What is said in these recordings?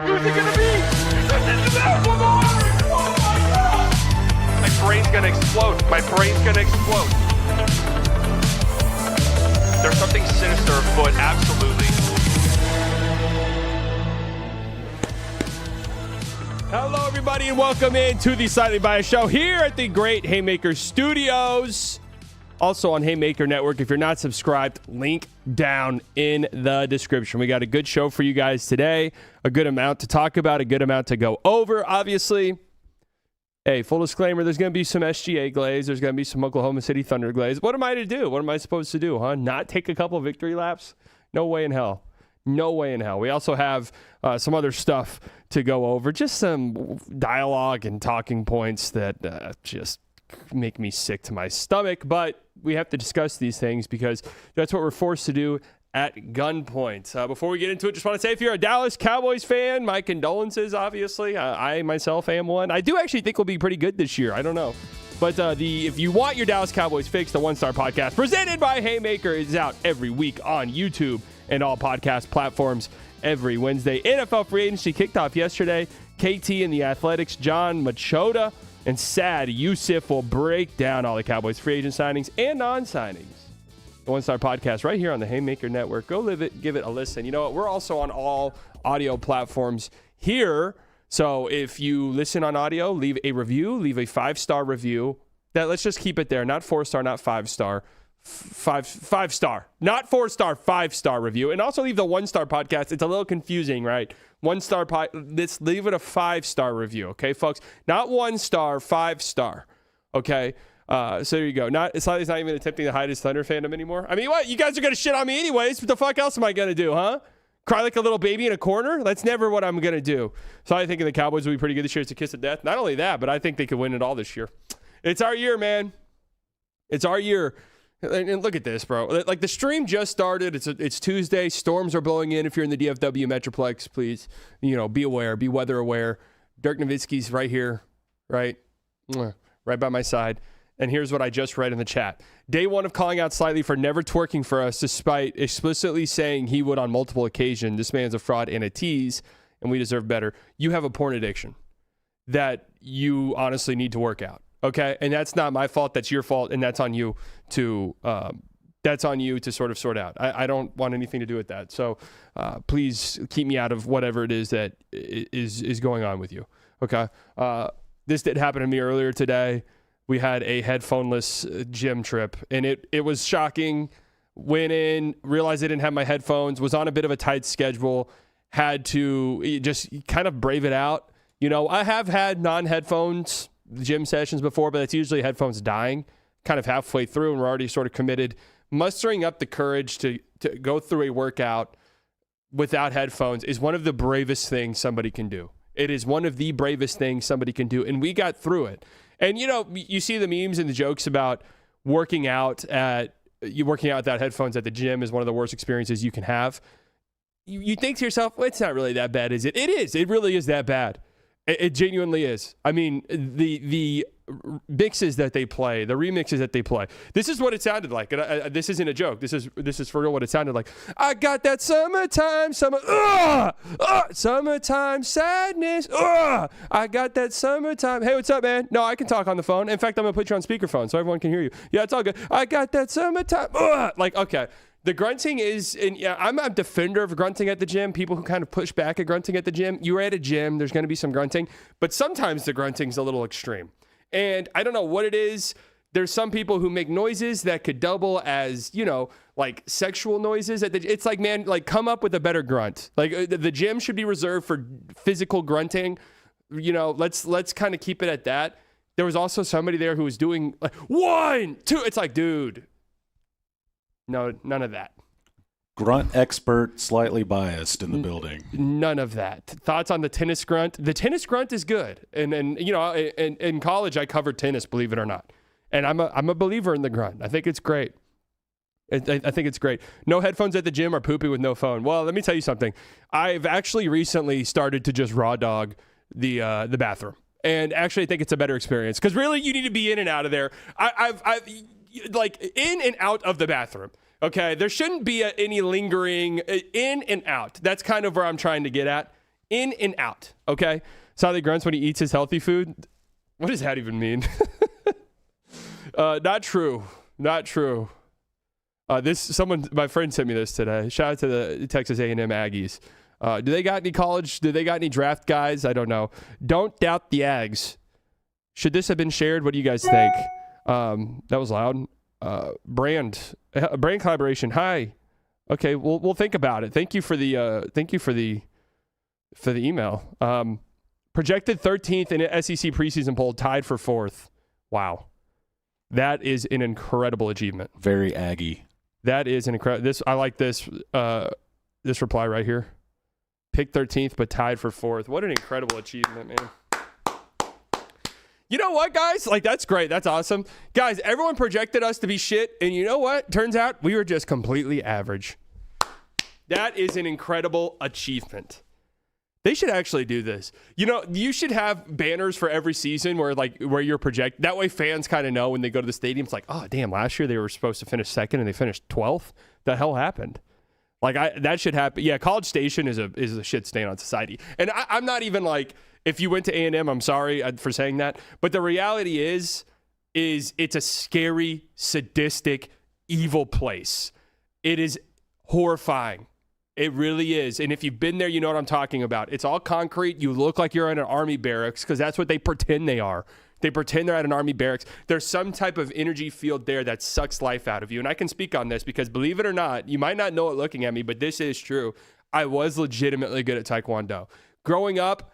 Who's it gonna be? Oh my God! My brain's gonna explode. My brain's gonna explode. There's something sinister afoot, absolutely. Hello, everybody, and welcome in to the Slightly Biased Show here at the great Haymaker Studios. Also on Haymaker Network. If you're not subscribed, link down in the description. We got a good show for you guys today. A good amount to talk about, a good amount to go over, obviously. Hey, full disclaimer, there's going to be some SGA glaze. There's going to be some Oklahoma City Thunder glaze. What am I to do? What am I supposed to do, huh? Not take a couple victory laps? No way in hell. No way in hell. We also have some other stuff to go over. Just some dialogue and talking points that just make me sick to my stomach. But we have to discuss these things because that's what we're forced to do at gunpoint. Before we get into it, just want to say if you're a Dallas Cowboys fan, my condolences, obviously. I myself am one. I do actually think we'll be pretty good this year. I don't know. But if you want your Dallas Cowboys fix, the One Star Podcast presented by Haymaker is out every week on YouTube and all podcast platforms every Wednesday. NFL free agency kicked off yesterday. KT and the Athletics, John Machota and Sad Yusuf will break down all the Cowboys free agent signings and non-signings. The One Star Podcast right here on the Haymaker Network. Go live it, give it a listen. You know what? We're also on all audio platforms here. So if you listen on audio, leave a review, leave a 5-star review. Let's just keep it there. Not 4-star, not 5-star. 5-star, not 4-star, 5-star review. And also leave the 1-star podcast. It's a little confusing, right? 1-star let's leave it a 5-star review, okay, folks? Not 1-star, 5-star. Okay. So there you go. It's not even attempting to hide his Thunder fandom anymore. I mean, what? You guys are gonna shit on me anyways. What the fuck else am I gonna do, huh? Cry like a little baby in a corner? That's never what I'm gonna do. So I think the Cowboys will be pretty good this year. It's a kiss of death. Not only that, but I think they could win it all this year. It's our year, man. It's our year. And look at this, bro. Like, the stream just started. It's Tuesday. Storms are blowing in. If you're in the DFW Metroplex, please, be aware, be weather aware. Dirk Nowitzki's right here, right by my side. And here's what I just read in the chat. Day one of calling out Slightly for never twerking for us, despite explicitly saying he would on multiple occasions. This man's a fraud and a tease, and we deserve better. You have a porn addiction that you honestly need to work out. Okay, and that's not my fault. That's your fault, and that's on you to sort of sort out. I don't want anything to do with that. So please keep me out of whatever it is that is going on with you. Okay, this did happen to me earlier today. We had a headphoneless gym trip, and it was shocking. Went in, realized I didn't have my headphones. Was on a bit of a tight schedule. Had to just kind of brave it out. I have had non-headphones gym sessions before, but it's usually headphones dying kind of halfway through and we're already sort of committed. Mustering up the courage to go through a workout without headphones is one of the bravest things somebody can do. It is one of the bravest things somebody can do, and we got through it. And you see the memes and the jokes about working out without headphones at the gym is one of the worst experiences you can have. You think to yourself, well, it's not really that bad, is it? It is. It really is that bad. It genuinely is. I mean, the mixes that they play, the remixes that they play. This is what it sounded like. And this isn't a joke. This is for real what it sounded like. I got that summertime sadness. I got that summertime. Hey, what's up, man? No, I can talk on the phone. In fact, I'm going to put you on speakerphone so everyone can hear you. Yeah, it's all good. I got that summertime. Okay. The grunting is, and yeah, I'm a defender of grunting at the gym. People who kind of push back at grunting at the gym. You're at a gym, there's going to be some grunting, but sometimes the grunting's a little extreme. And I don't know what it is. There's some people who make noises that could double as, like sexual noises. It's like, man, like come up with a better grunt. Like the gym should be reserved for physical grunting. Let's kind of keep it at that. There was also somebody there who was doing like 1, 2. It's like, dude. No, none of that. Grunt expert, slightly biased in the building. None of that. Thoughts on the tennis grunt? The tennis grunt is good. And in college, I covered tennis, believe it or not. And I'm a believer in the grunt. I think it's great. I think it's great. No headphones at the gym or poopy with no phone. Well, let me tell you something. I've actually recently started to just raw dog the bathroom. And actually, I think it's a better experience. Because really, you need to be in and out of there. I've like in and out of the bathroom. Okay, there shouldn't be any lingering in and out. That's kind of where I'm trying to get at. In and out. Okay. That's how he grunts when he eats his healthy food. What does that even mean? Not true. Not true. My friend sent me this today. Shout out to the Texas A&M Aggies. Do they got any college? Do they got any draft guys? I don't know. Don't doubt the Ags. Should this have been shared? What do you guys think? That was loud. Brand collaboration. Hi. Okay, we'll think about it. Thank you for the email. Projected 13th in an SEC preseason poll, tied for 4th. Wow. That is an incredible achievement. Very Aggie. That is an incredible. I like this reply right here. Picked 13th, but tied for 4th. What an incredible achievement, man. You know what, guys? Like, that's great. That's awesome. Guys, everyone projected us to be shit, and you know what? Turns out we were just completely average. That is an incredible achievement. They should actually do this. You know, you should have banners for every season where you're projected. That way fans kind of know when they go to the stadium. It's like, oh, damn, last year they were supposed to finish 2nd and they finished 12th. The hell happened? Like, that should happen. Yeah, College Station is a shit stain on society. And I'm not even like, if you went to A&M, I'm sorry for saying that. But the reality is it's a scary, sadistic, evil place. It is horrifying. It really is. And if you've been there, you know what I'm talking about. It's all concrete. You look like you're in an army barracks because that's what they pretend they are. They pretend they're at an army barracks. There's some type of energy field there that sucks life out of you. And I can speak on this because, believe it or not, you might not know it looking at me, but this is true. I was legitimately good at Taekwondo. Growing up,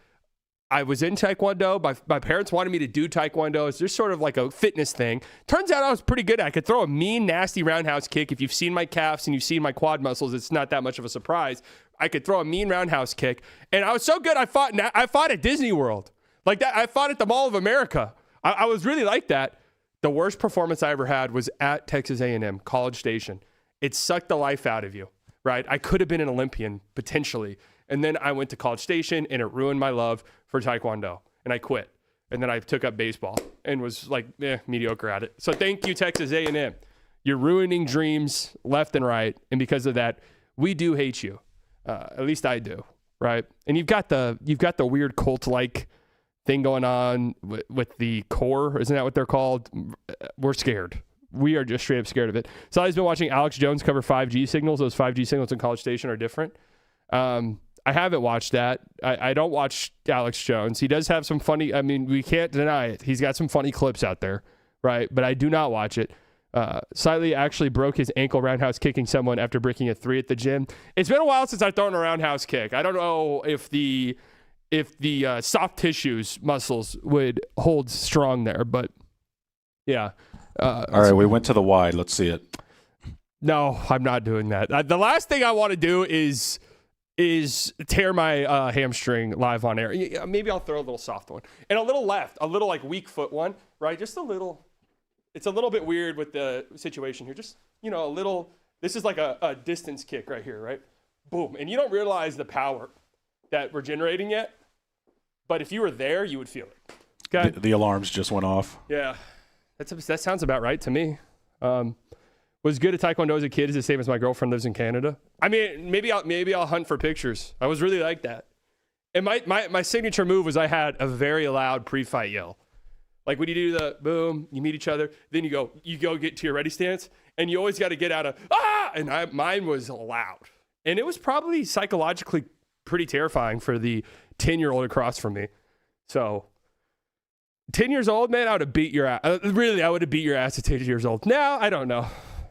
I was in Taekwondo. My parents wanted me to do Taekwondo. It's just sort of like a fitness thing. Turns out I was pretty good at it. I could throw a mean, nasty roundhouse kick. If you've seen my calves and you've seen my quad muscles, it's not that much of a surprise. I could throw a mean roundhouse kick. And I was so good, I fought at Disney World. Like that, I fought at the Mall of America. I was really like that. The worst performance I ever had was at Texas A&M, College Station. It sucked the life out of you, right? I could have been an Olympian, potentially. And then I went to College Station, and it ruined my love for Taekwondo. And I quit. And then I took up baseball and was like, mediocre at it. So thank you, Texas A&M. You're ruining dreams left and right. And because of that, we do hate you. At least I do, right? And you've got the weird cult-like thing going on with the core. Isn't that what they're called? We're scared. We are just straight up scared of it. So I've been watching Alex Jones cover 5G signals. Those 5G signals in College Station are different. I haven't watched that. I don't watch Alex Jones. He does have some funny, I mean, we can't deny it. He's got some funny clips out there, right? But I do not watch it. Slightly actually broke his ankle roundhouse kicking someone after breaking a 3 at the gym. It's been a while since I've thrown a roundhouse kick. I don't know if the soft tissues muscles would hold strong there, but yeah. All right, we went to the wide. Let's see it. No, I'm not doing that. The last thing I want to do is tear my hamstring live on air. Maybe I'll throw a little soft one. And a little left, a little like weak foot one, right? Just a little. It's a little bit weird with the situation here. Just, a little. This is like a distance kick right here, right? Boom. And you don't realize the power that we're generating yet. But if you were there, you would feel it. Okay? The alarms just went off. Yeah. That sounds about right to me. Was good at Taekwondo as a kid is the same as my girlfriend lives in Canada. I mean, maybe I'll hunt for pictures. I was really like that. And my signature move was I had a very loud pre-fight yell. Like when you do the boom, you meet each other, then you go get to your ready stance, and you always got to get out of and mine was loud. And it was probably psychologically pretty terrifying for the 10-year-old across from me. So 10 years old, man, I would have beat your ass. Really, I would have beat your ass at 10 years old. Now, I don't know.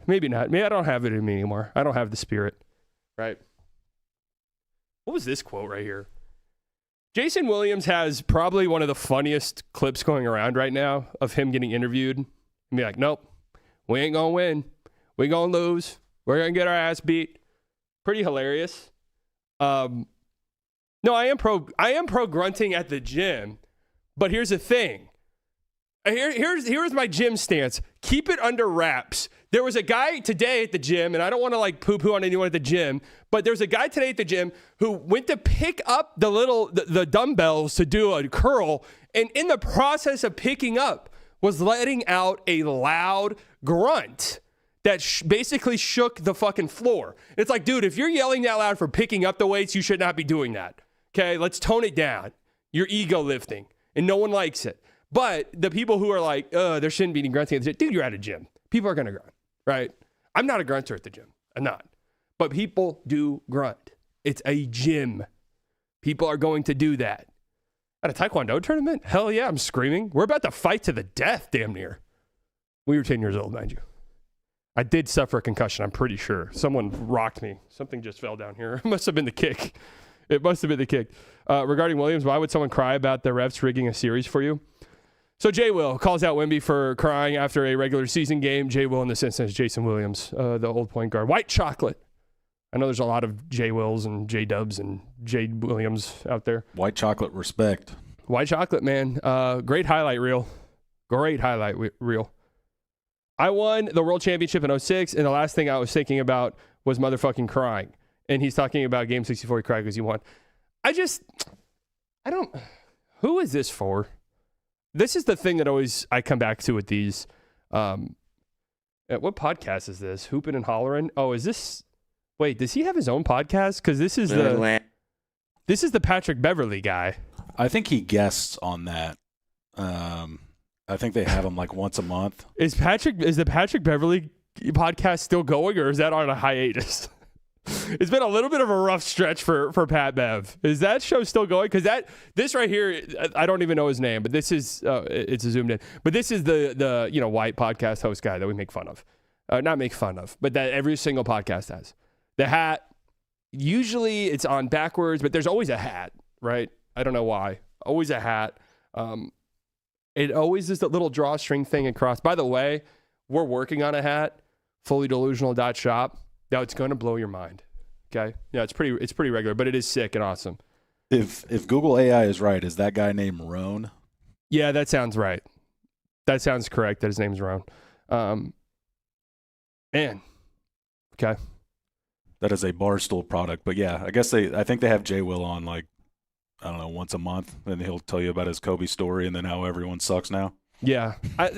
Maybe not. Maybe I don't have it in me anymore. I don't have the spirit, right? What was this quote right here? Jason Williams has probably one of the funniest clips going around right now of him getting interviewed and be like, nope, we ain't going to win. We going to lose. We're going to get our ass beat. Pretty hilarious. No, I am pro grunting at the gym, but here's the thing. Here's my gym stance. Keep it under wraps. There was a guy today at the gym, and I don't want to like poo-poo on anyone at the gym, but there's a guy today at the gym who went to pick up the dumbbells to do a curl, and in the process of picking up was letting out a loud grunt that basically shook the fucking floor. It's like, dude, if you're yelling that loud for picking up the weights, you should not be doing that. Okay, let's tone it down. You're ego lifting, and no one likes it. But the people who are like, there shouldn't be any grunting at the gym. Dude, you're at a gym. People are going to grunt, right? I'm not a grunter at the gym. I'm not. But people do grunt. It's a gym. People are going to do that. At a Taekwondo tournament? Hell yeah, I'm screaming. We're about to fight to the death, damn near. We were 10 years old, mind you. I did suffer a concussion, I'm pretty sure. Someone rocked me. Something just fell down here. It must have been the kick. It must have been the kick. Regarding Williams, why would someone cry about the refs rigging a series for you? So Jay Will calls out Wemby for crying after a regular season game. Jay Will in this instance, Jason Williams, the old point guard. White chocolate. I know there's a lot of Jay Wills and Jay Dubs and Jay Williams out there. White chocolate respect. White chocolate, man. Great highlight reel. Great highlight reel. I won the world championship in 06, and the last thing I was thinking about was motherfucking crying. And he's talking about Game 64, he cried because he won. Who is this for? This is the thing that I come back to with these. What podcast is this? Hoopin' and Hollerin'? Oh, is this... Wait, does he have his own podcast? Because this is the Patrick Beverley guy. I think he guests on that. I think they have him like once a month. Is the Patrick Beverley podcast still going, or is that on a hiatus? It's been a little bit of a rough stretch for Pat Bev. Is that show still going? Because this right here, I don't even know his name, but this is it's zoomed in. But this is the white podcast host guy that we make fun of, not make fun of, but that every single podcast has. The hat, usually it's on backwards, but there's always a hat, right? I don't know why. Always a hat. It always is that little drawstring thing across. By the way, we're working on a hat, fullydelusional.shop. Now it's going to blow your mind. Okay? Yeah, it's pretty regular, but it is sick and awesome. If Google AI is right, is that guy named Roan? Yeah, that sounds right. That sounds correct that his name's Roan. Man. Okay. That is a Barstool product, but yeah, I think they have Jay Will on like, I don't know, once a month, and he'll tell you about his Kobe story and then how everyone sucks now. Yeah. I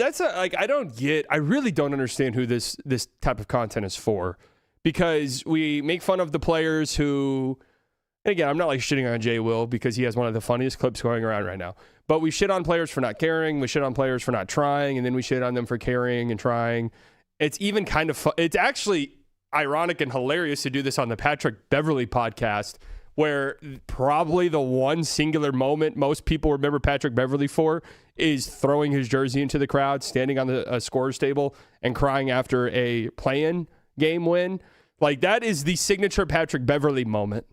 really don't understand who this type of content is for. Because we make fun of the players who, and again, I'm not like shitting on Jay Will because he has one of the funniest clips going around right now. But we shit on players for not caring. We shit on players for not trying. And then we shit on them for caring and trying. It's even kind of fun. It's actually ironic and hilarious to do this on the Patrick Beverley podcast, where probably the one singular moment most people remember Patrick Beverley for is throwing his jersey into the crowd, standing on the scorer's table, and crying after a play-in game win. Like, that is the signature Patrick Beverley moment.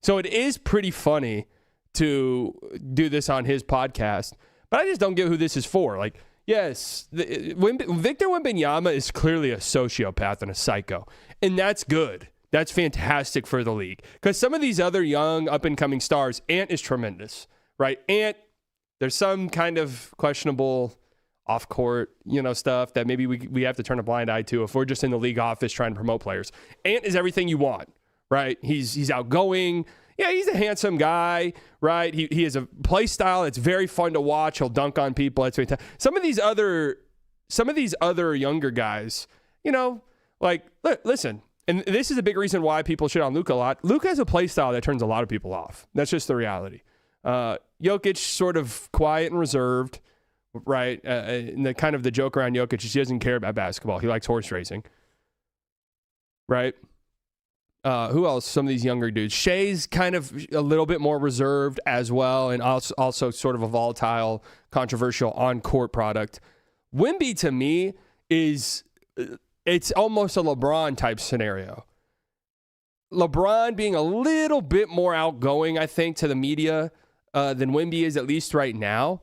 So it is pretty funny to do this on his podcast, but I just don't get who this is for. Like, yes, Victor Wembanyama is clearly a sociopath and a psycho, and that's good. That's fantastic for the league, because some of these other young up-and-coming stars, Ant is tremendous, right? Ant, there's some kind of questionable off-court, stuff that maybe we have to turn a blind eye to if we're just in the league office trying to promote players. Ant is everything you want, right? He's outgoing. Yeah, he's a handsome guy, right? He has a play style that's very fun to watch. He'll dunk on people. That's fantastic. Some of these other younger guys, listen, and this is a big reason why people shit on Luka a lot. Luka has a play style that turns a lot of people off. That's just the reality. Jokic, sort of quiet and reserved. Right, and the kind of the joke around Jokic is he doesn't care about basketball. He likes horse racing. Right? Who else? Some of these younger dudes. Shai's kind of a little bit more reserved as well, and also sort of a volatile, controversial on-court product. Wemby, to me, it's almost a LeBron type scenario. LeBron being a little bit more outgoing, I think, to the media than Wemby is, at least right now.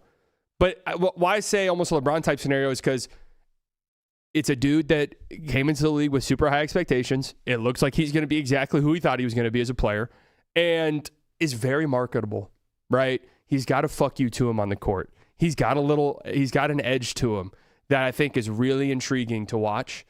But why I say almost a LeBron type scenario is because it's a dude that came into the league with super high expectations. It looks like he's going to be exactly who he thought he was going to be as a player, and is very marketable, right? He's got a fuck you to him on the court. He's got an edge to him that I think is really intriguing to watch.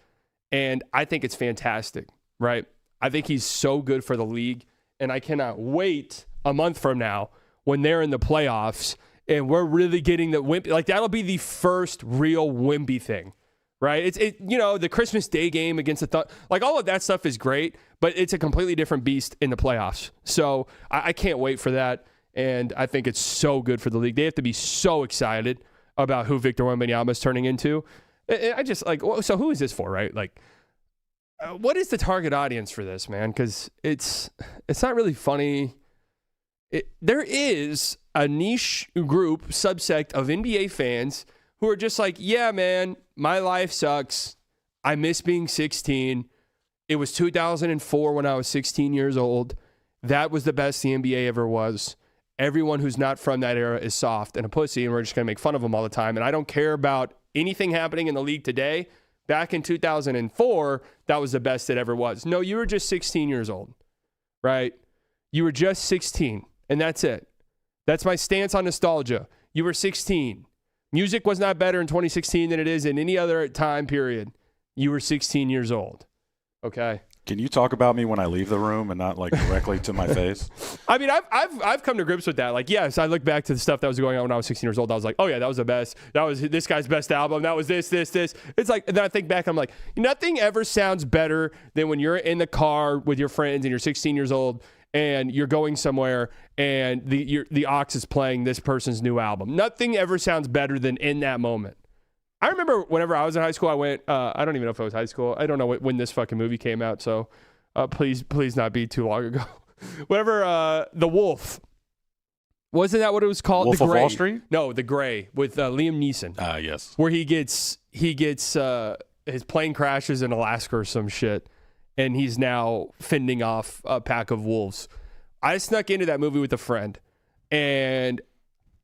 And I think it's fantastic, right? I think he's so good for the league, and I cannot wait a month from now when they're in the playoffs and we're really getting the Wemby. Like, that'll be the first real Wemby thing, right? The Christmas Day game against the like, all of that stuff is great, but it's a completely different beast in the playoffs. So I can't wait for that. And I think it's so good for the league. They have to be so excited about who Victor Wembanyama is turning into. I just like, so who is this for, right? Like, what is the target audience for this, man? Because it's not really funny. There is a niche group, subsect of NBA fans who are just like, yeah, man, my life sucks. I miss being 16. It was 2004 when I was 16 years old. That was the best the NBA ever was. Everyone who's not from that era is soft and a pussy, and we're just going to make fun of them all the time. And I don't care about anything happening in the league today. Back in 2004, that was the best it ever was. No, you were just 16 years old, right? You were just 16, and that's it. That's my stance on nostalgia. You were 16. Music was not better in 2016 than it is in any other time period. You were 16 years old, okay? Can you talk about me when I leave the room and not like directly to my face? I mean, I've come to grips with that. Like, yes, I look back to the stuff that was going on when I was 16 years old. I was like, oh yeah, that was the best. That was this guy's best album. That was this. It's like, and then I think back, I'm like, nothing ever sounds better than when you're in the car with your friends and you're 16 years old and you're going somewhere and the aux is playing this person's new album. Nothing ever sounds better than in that moment. I remember whenever I was in high school, I went, I don't even know if it was high school. I don't know when this fucking movie came out, so please not be too long ago. Whenever The Wolf, wasn't that what it was called? Wolf The of Gray. Wall Street? No, The Gray with Liam Neeson. Yes. Where he gets his plane crashes in Alaska or some shit, and he's now fending off a pack of wolves. I snuck into that movie with a friend, and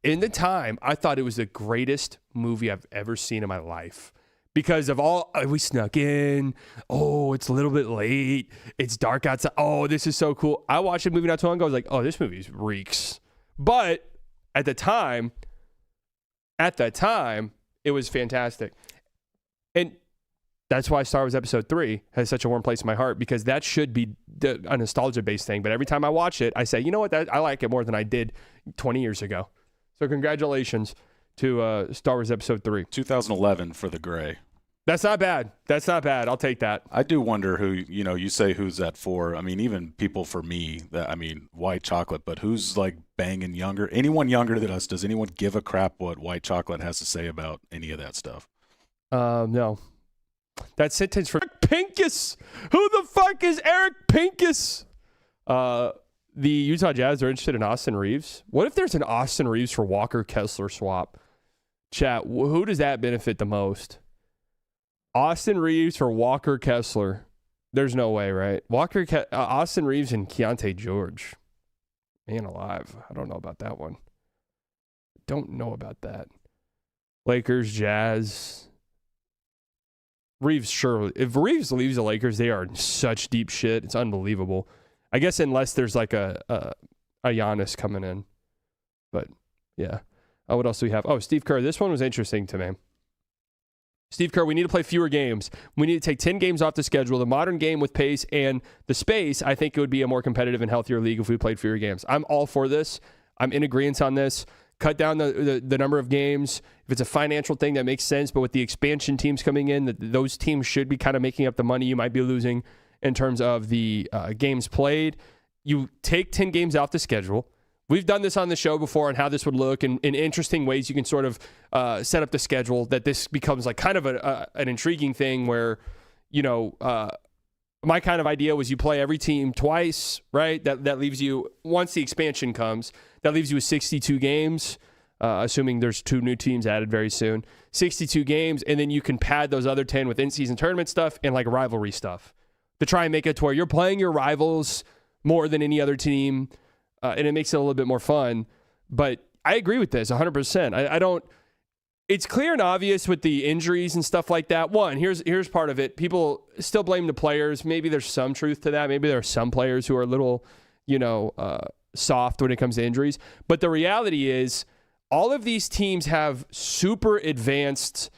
in the time, I thought it was the greatest movie I've ever seen in my life because of all we snuck in. Oh, it's a little bit late. It's dark outside. Oh, this is so cool. I watched the movie not too long ago. I was like, oh, this movie reeks. But at the time, it was fantastic. And that's why Star Wars Episode 3 has such a warm place in my heart, because that should be a nostalgia-based thing. But every time I watch it, I say, you know what? I like it more than I did 20 years ago. So congratulations to Star Wars Episode 3. 2011 for The Gray. That's not bad. I'll take that. I do wonder who, you say who's that for. I mean, even people for me, white chocolate, but who's like banging younger? Anyone younger than us, does anyone give a crap what white chocolate has to say about any of that stuff? No. That sentence from Eric Pincus. Who the fuck is Eric Pincus? The Utah Jazz are interested in Austin Reeves. What if there's an Austin Reeves for Walker Kessler swap? Chat, who does that benefit the most? Austin Reeves for Walker Kessler. There's no way, right? Austin Reeves and Keontae George. Man alive. I don't know about that one. Don't know about that. Lakers, Jazz. Reeves, sure. If Reeves leaves the Lakers, they are in such deep shit. It's unbelievable. I guess unless there's like a Giannis coming in. But, yeah. What else do we have? Oh, Steve Kerr. This one was interesting to me. Steve Kerr, we need to play fewer games. We need to take 10 games off the schedule. The modern game with pace and the space, I think it would be a more competitive and healthier league if we played fewer games. I'm all for this. I'm in agreement on this. Cut down the number of games. If it's a financial thing, that makes sense. But with the expansion teams coming in, those teams should be kind of making up the money you might be losing in terms of the games played. You take 10 games off the schedule. We've done this on the show before on how this would look and in interesting ways you can sort of set up the schedule that this becomes like kind of an intriguing thing where, my kind of idea was you play every team twice, right? That leaves you, once the expansion comes, that leaves you with 62 games, assuming there's 2 new teams added very soon. 62 games, and then you can pad those other 10 with in-season tournament stuff and like rivalry stuff to try and make it to where you're playing your rivals more than any other team, and it makes it a little bit more fun. But I agree with this 100%. I don't... It's clear and obvious with the injuries and stuff like that. One, here's part of it. People still blame the players. Maybe there's some truth to that. Maybe there are some players who are a little, soft when it comes to injuries. But the reality is all of these teams have super advanced,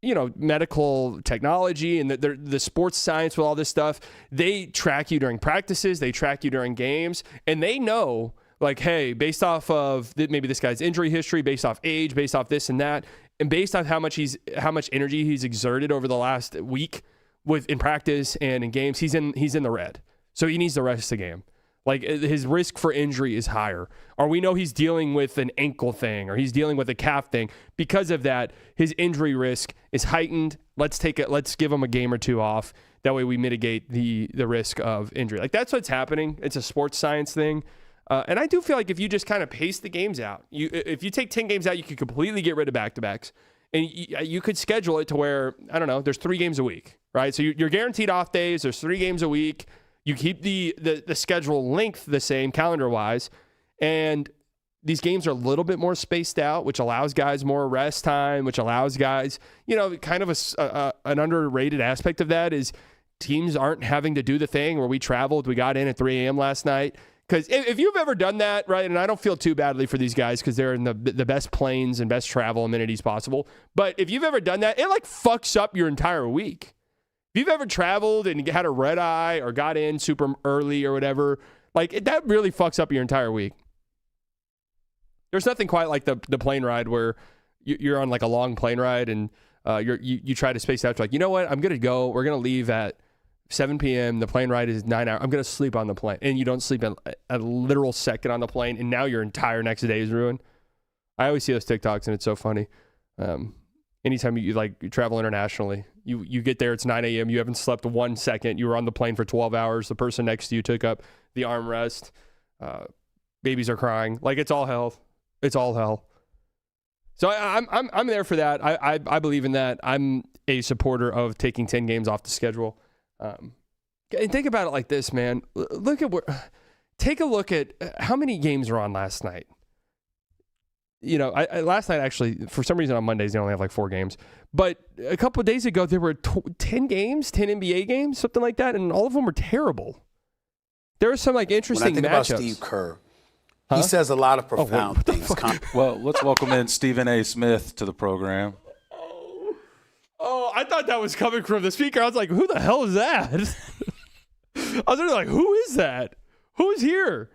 medical technology and the sports science with all this stuff. They track you during practices. They track you during games. And they know, like, hey, based off of maybe this guy's injury history, based off age, based off this and that, and based on how much energy he's exerted over the last week in practice and in games, he's in the red. So he needs to rest the game. Like, his risk for injury is higher. Or we know he's dealing with an ankle thing, or he's dealing with a calf thing. Because of that, his injury risk is heightened. Let's give him a game or two off. That way we mitigate the risk of injury. Like, that's what's happening. It's a sports science thing. And I do feel like if you just kind of pace the games out, if you take 10 games out, you could completely get rid of back-to-backs. And you could schedule it to where, I don't know, there's 3 games a week, right? So you're guaranteed off days. There's 3 games a week. You keep the schedule length the same calendar-wise, and these games are a little bit more spaced out, which allows guys more rest time, which allows guys, kind of an underrated aspect of that is teams aren't having to do the thing where we traveled, we got in at 3 a.m. last night. Because if you've ever done that, right, and I don't feel too badly for these guys because they're in the best planes and best travel amenities possible, but if you've ever done that, it like fucks up your entire week. If you've ever traveled and had a red eye or got in super early or whatever, like that really fucks up your entire week. There's nothing quite like the plane ride where you're on like a long plane ride and you try to space out. You're like, you know what? I'm going to go. We're going to leave at 7 p.m. The plane ride is 9 hours. I'm going to sleep on the plane. And you don't sleep a literal second on the plane. And now your entire next day is ruined. I always see those TikToks and it's so funny. Anytime you travel internationally, you get there, it's 9 a.m. You haven't slept 1 second. You were on the plane for 12 hours. The person next to you took up the armrest. Babies are crying. Like, it's all hell. It's all hell. So I'm there for that. I believe in that. I'm a supporter of taking 10 games off the schedule. And think about it like this, man. Take a look at how many games were on last night. Last night, actually, for some reason on Mondays, they only have like 4 games. But a couple of days ago, there were 10 games, 10 NBA games, something like that, and all of them were terrible. There were some like interesting matchups. When I think about Steve Kerr, he says a lot of profound things. Well, let's welcome in Stephen A. Smith to the program. Oh, I thought that was coming from the speaker. I was like, who the hell is that? I was like, who is that? Who's here?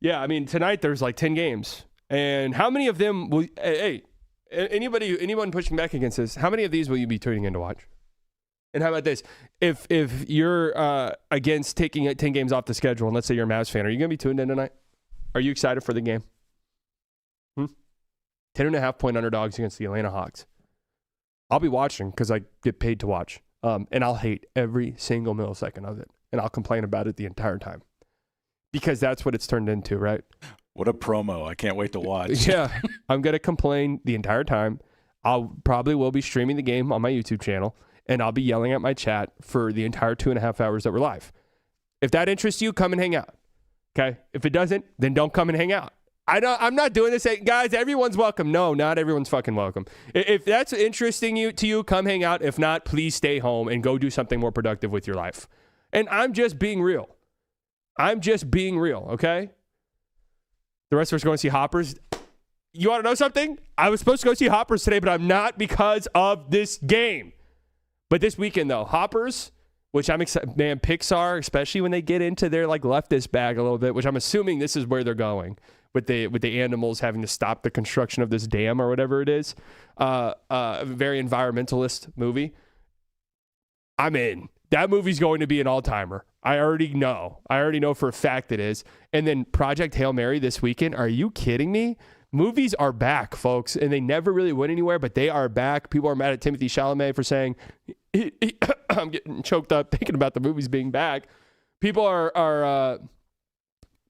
Yeah, I mean, tonight there's like 10 games. And how many of them will, hey, anyone pushing back against this, how many of these will you be tuning in to watch? And how about this? If you're against taking 10 games off the schedule, and let's say you're a Mavs fan, are you going to be tuned in tonight? Are you excited for the game? 10.5-point underdogs against the Atlanta Hawks. I'll be watching because I get paid to watch. And I'll hate every single millisecond of it. And I'll complain about it the entire time. Because that's what it's turned into, right? What a promo. I can't wait to watch. Yeah. I'm going to complain the entire time. I'll probably will be streaming the game on my YouTube channel. And I'll be yelling at my chat for the entire 2.5 hours that we're live. If that interests you, come and hang out. Okay? If it doesn't, then don't come and hang out. I'm not doing this. Guys, everyone's welcome. No, not everyone's fucking welcome. If that's interesting to you, come hang out. If not, please stay home and go do something more productive with your life. And I'm just being real. Okay? The rest of us are going to see Hoppers. You want to know something? I was supposed to go see Hoppers today, but I'm not because of this game. But this weekend, though, Hoppers, which I'm excited, man, Pixar, especially when they get into their like leftist bag a little bit, which I'm assuming this is where they're going. With the animals having to stop the construction of this dam or whatever it is. A very environmentalist movie. I'm in. That movie's going to be an all-timer. I already know for a fact it is. And then Project Hail Mary this weekend. Are you kidding me? Movies are back, folks. And they never really went anywhere, but they are back. People are mad at Timothée Chalamet for saying, I'm getting choked up thinking about the movies being back. People are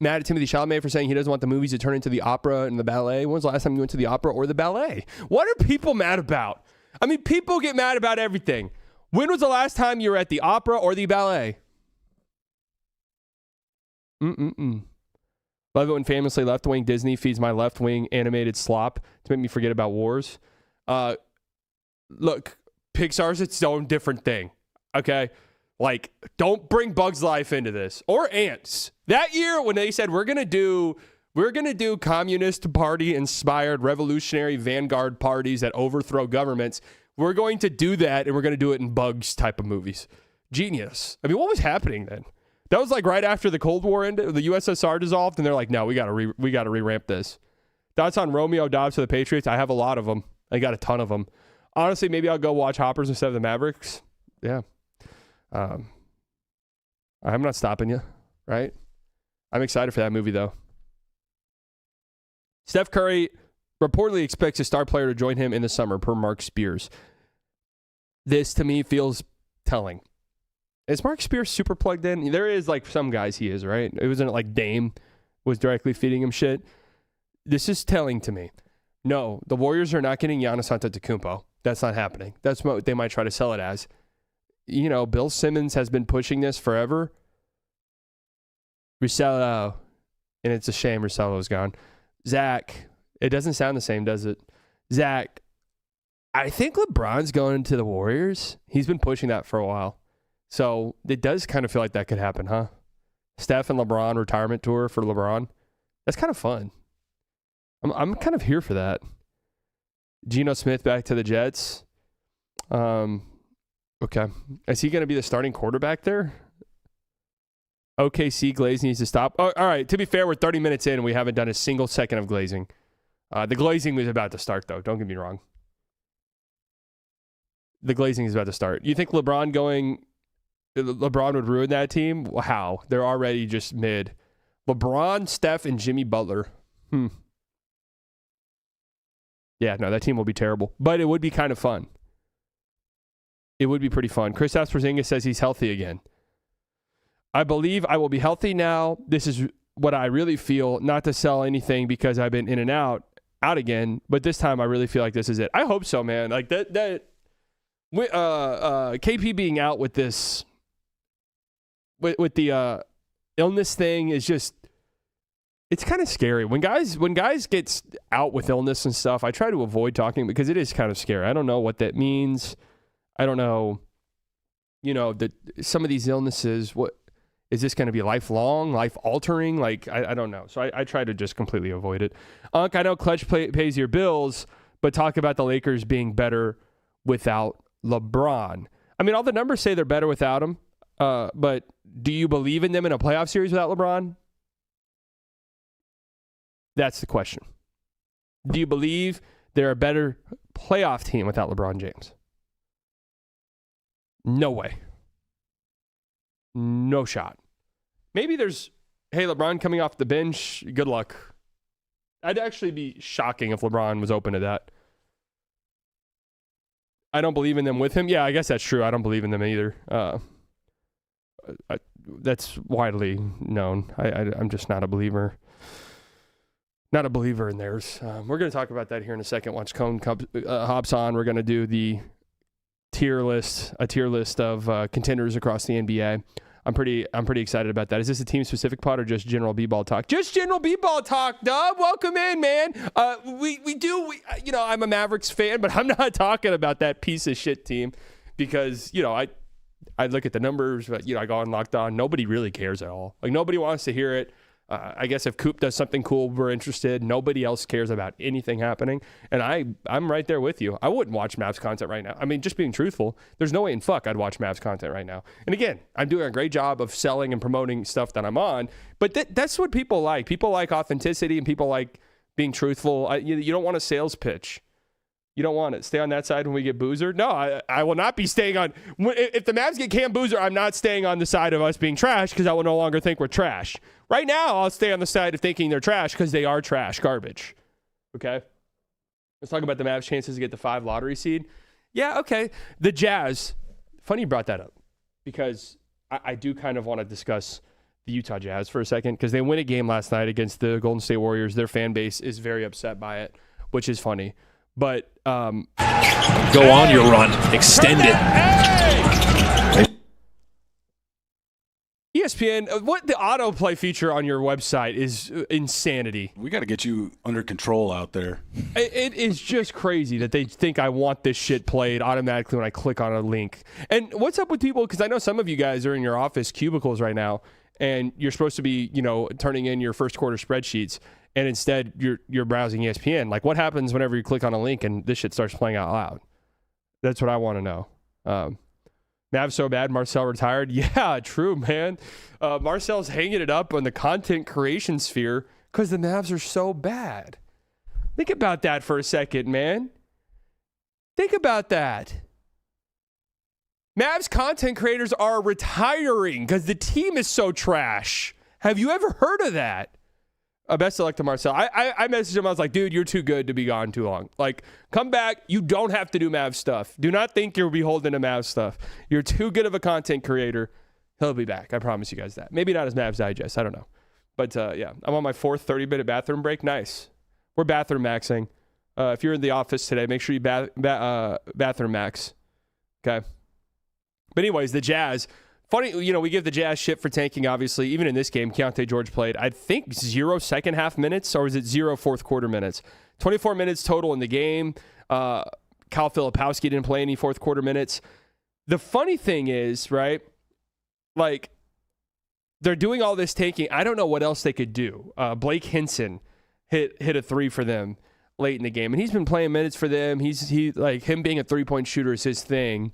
mad at Timothée Chalamet for saying he doesn't want the movies to turn into the opera and the ballet. When was the last time you went to the opera or the ballet? What are people mad about? I mean, people get mad about everything. When was the last time you were at the opera or the ballet? Love it when famously left-wing Disney feeds my left-wing animated slop to make me forget about wars. Look, Pixar's its own different thing, okay? Like, don't bring Bugs Life into this. Or Ants. That year when they said we're gonna do Communist Party-inspired revolutionary vanguard parties that overthrow governments, we're going to do that, and we're going to do it in Bugs type of movies. Genius. I mean, what was happening then? That was like right after the Cold War ended, the USSR dissolved, and they're like, no, we got to re-ramp this. Thoughts on Romeo Dobbs for the Patriots? I have a lot of them. I got a ton of them. Honestly, maybe I'll go watch Hoppers instead of the Mavericks. Yeah. I'm not stopping you, right? I'm excited for that movie, though. Steph Curry reportedly expects a star player to join him in the summer, per Mark Spears. This, to me, feels telling. Is Mark Spears super plugged in? There is, like, some guys he is, right? It wasn't like Dame was directly feeding him shit. This is telling to me. No, the Warriors are not getting Giannis Antetokounmpo. That's not happening. That's what they might try to sell it as. You know, Bill Simmons has been pushing this forever. Russello, and it's a shame Russello's gone. Zach, it doesn't sound the same, does it? Zach, I think LeBron's going to the Warriors. He's been pushing that for a while. So it does kind of feel like that could happen, huh? Steph and LeBron retirement tour for LeBron. That's kind of fun. I'm kind of here for that. Geno Smith back to the Jets. Okay. Is he going to be the starting quarterback there? OKC Glaze needs to stop. Oh, all right. To be fair, we're 30 minutes in and we haven't done a single second of glazing. The glazing was about to start, though. Don't get me wrong. The glazing is about to start. You think LeBron would ruin that team? How? They're already just mid. LeBron, Steph, and Jimmy Butler. Yeah, no, that team will be terrible. But it would be kind of fun. It would be pretty fun. Kristaps Porzingis says he's healthy again. I believe I will be healthy now. This is what I really feel. Not to sell anything because I've been in and out again. But this time I really feel like this is it. I hope so, man. Like that KP being out with this, with the illness thing is just, it's kind of scary. When guys get out with illness and stuff, I try to avoid talking because it is kind of scary. I don't know what that means. I don't know, that some of these illnesses, what is this going to be lifelong, life-altering? Like, I don't know. So I try to just completely avoid it. Unc, I know Clutch pays your bills, but talk about the Lakers being better without LeBron. I mean, all the numbers say they're better without him, but do you believe in them in a playoff series without LeBron? That's the question. Do you believe they're a better playoff team without LeBron James? No way. No shot. Maybe there's, hey, LeBron coming off the bench, good luck. I'd actually be shocking if LeBron was open to that. I don't believe in them with him. Yeah, I guess that's true. I don't believe in them either. That's widely known. I'm just not a believer. Not a believer in theirs. We're going to talk about that here in a second. Once Cone hops on, we're going to do a tier list of contenders across the NBA. I'm pretty excited about that. Is this a team specific pod or just general b-ball talk? Just general b-ball talk, Dub. Welcome in, man. I'm a Mavericks fan, but I'm not talking about that piece of shit team because I look at the numbers, but I go on Locked On. Nobody really cares at all. Like nobody wants to hear it. I guess if Coop does something cool, we're interested. Nobody else cares about anything happening. And I'm right there with you. I wouldn't watch Mavs content right now. I mean, just being truthful, there's no way in fuck I'd watch Mavs content right now. And again, I'm doing a great job of selling and promoting stuff that I'm on. But that's what people like. People like authenticity and people like being truthful. You don't want a sales pitch. You don't want it. Stay on that side when we get Boozer. No, I will not be staying on. If the Mavs get Cam Boozer, I'm not staying on the side of us being trash because I will no longer think we're trash. Right now, I'll stay on the side of thinking they're trash because they are trash, garbage. Okay? Let's talk about the Mavs' chances to get the 5 lottery seed. Yeah, okay. The Jazz. Funny you brought that up because I do kind of want to discuss the Utah Jazz for a second because they win a game last night against the Golden State Warriors. Their fan base is very upset by it, which is funny. But go on your run, extend it. ESPN, what the autoplay feature on your website is insanity. We got to get you under control out there. It is just crazy that they think I want this shit played automatically when I click on a link. And what's up with people? Because I know some of you guys are in your office cubicles right now, and you're supposed to be, turning in your first quarter spreadsheets. And instead, you're browsing ESPN. Like, what happens whenever you click on a link and this shit starts playing out loud? That's what I want to know. Mavs so bad, Marcel retired. Yeah, true, man. Marcel's hanging it up on the content creation sphere because the Mavs are so bad. Think about that for a second, man. Think about that. Mavs content creators are retiring because the team is so trash. Have you ever heard of that? Best of luck to Marcel. I messaged him. I was like, dude, you're too good to be gone too long. Like, come back. You don't have to do Mavs stuff. Do not think you're beholden to Mavs stuff. You're too good of a content creator. He'll be back. I promise you guys that. Maybe not as Mavs Digest. I don't know. But, yeah, I'm on my fourth 30-minute bathroom break. Nice. We're bathroom maxing. If you're in the office today, make sure you bathroom max. Okay. But anyways, the Jazz. Funny, we give the Jazz shit for tanking, obviously. Even in this game, Keontae George played, I think, 0 second half minutes, or was it 0 fourth quarter minutes? 24 minutes total in the game. Kyle Filipowski didn't play any fourth quarter minutes. The funny thing is, right, like, they're doing all this tanking. I don't know what else they could do. Blake Hinson hit a three for them late in the game, and he's been playing minutes for them. He like, him being a three-point shooter is his thing.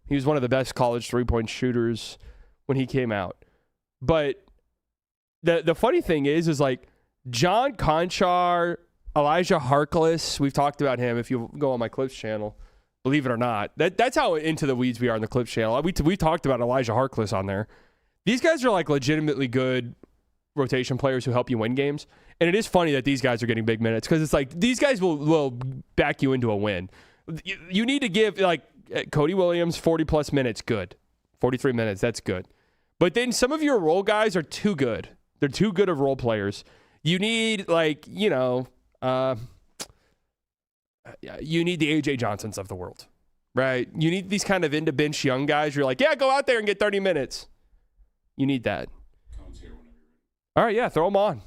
He was one of the best college three-point shooters when he came out. But the funny thing is like John Conchar, Elijah Harkless, we've talked about him if you go on my Clips channel, believe it or not. That's how into the weeds we are on the Clips channel. We talked about Elijah Harkless on there. These guys are like legitimately good rotation players who help you win games. And it is funny that these guys are getting big minutes because it's like these guys will back you into a win. You need to give, like, Cody Williams, 40-plus minutes, good. 43 minutes, that's good. But then some of your role guys are too good. They're too good of role players. You need, like, you need the A.J. Johnsons of the world, right? You need these kind of into-bench young guys. You're like, yeah, go out there and get 30 minutes. You need that. All right, yeah, throw them on.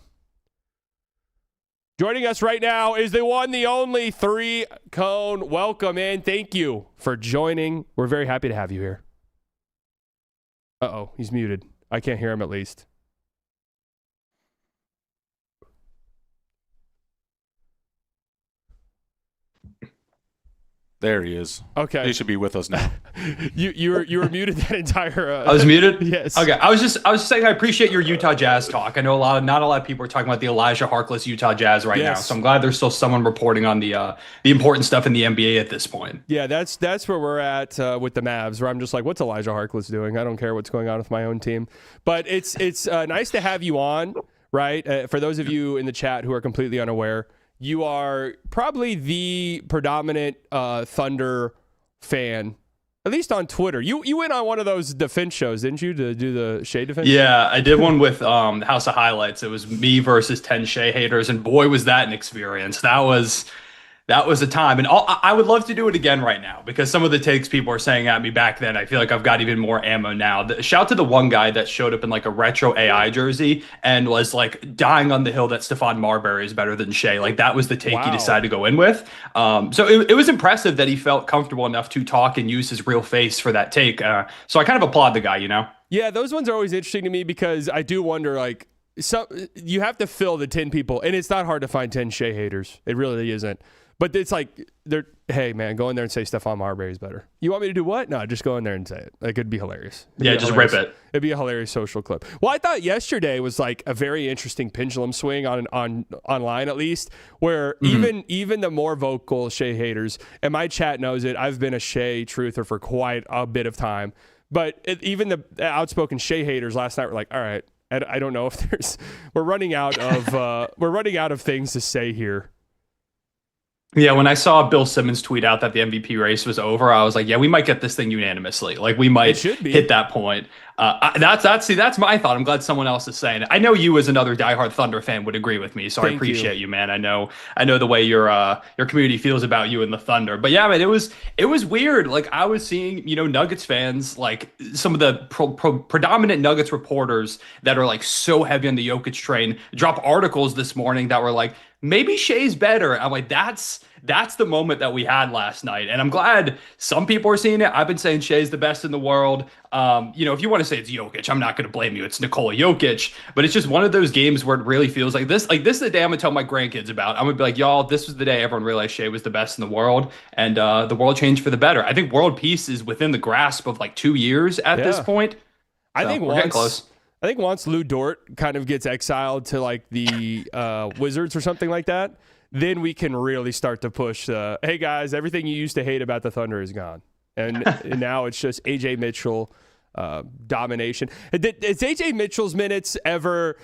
Joining us right now is the one, the only ThreeCone. Welcome in. Thank you for joining. We're very happy to have you here. Uh-oh, he's muted. I can't hear him at least. There he is. Okay. He should be with us now. You were muted that entire. I was muted? Yes. Okay. I was just saying I appreciate your Utah Jazz talk. I know not a lot of people are talking about the Elijah Harkless Utah Jazz right now. So I'm glad there's still someone reporting on the important stuff in the NBA at this point. Yeah, that's where we're at with the Mavs, where I'm just like, what's Elijah Harkless doing? I don't care what's going on with my own team. But it's nice to have you on, right? For those of you in the chat who are completely unaware, you are probably the predominant Thunder fan, at least on Twitter. You went on one of those defense shows, didn't you, to do the Shai defense? Yeah, I did one with House of Highlights. It was me versus 10 Shai haters, and boy, was that an experience. That was a time. And I would love to do it again right now because some of the takes people are saying at me back then, I feel like I've got even more ammo now. Shout to the one guy that showed up in like a retro AI jersey and was like dying on the hill that Stephon Marbury is better than Shai. Like that was the take he decided to go in with. So it was impressive that he felt comfortable enough to talk and use his real face for that take. So I kind of applaud the guy, Yeah, those ones are always interesting to me because I do wonder, like, you have to fill the 10 people, and it's not hard to find 10 Shai haters. It really isn't. But it's like, hey, man, go in there and say Stephon Marbury is better. You want me to do what? No, just go in there and say it. Like, it'd be hilarious. Just rip it. It'd be a hilarious social clip. Well, I thought yesterday was like a very interesting pendulum swing on online, at least, where even the more vocal Shai haters, and my chat knows it, I've been a Shai truther for quite a bit of time. But even the outspoken Shai haters last night were like, all right, I don't know if we're running out of things to say here. Yeah, when I saw Bill Simmons tweet out that the MVP race was over, I was like, yeah, we might get this thing unanimously. Like we might hit that point. That's my thought. I'm glad someone else is saying it. I know you as another diehard Thunder fan would agree with me, so I appreciate you, man. I know the way your community feels about you and the Thunder. But yeah, man, it was weird. Like I was seeing, Nuggets fans, like some of the predominant Nuggets reporters that are like so heavy on the Jokic train, drop articles this morning that were like, maybe Shai's better. I'm like, that's the moment that we had last night. And I'm glad some people are seeing it. I've been saying Shai's the best in the world. If you want to say it's Jokic, I'm not going to blame you. It's Nikola Jokic. But it's just one of those games where it really feels like this. Like, this is the day I'm going to tell my grandkids about. I'm going to be like, y'all, this was the day everyone realized Shai was the best in the world. And the world changed for the better. I think world peace is within the grasp of like 2 years at this point. I think we're getting close. I think once Lou Dort kind of gets exiled to like the Wizards or something like that, then we can really start to push, hey guys, everything you used to hate about the Thunder is gone. And now it's just AJ Mitchell domination. Is AJ Mitchell's minutes ever...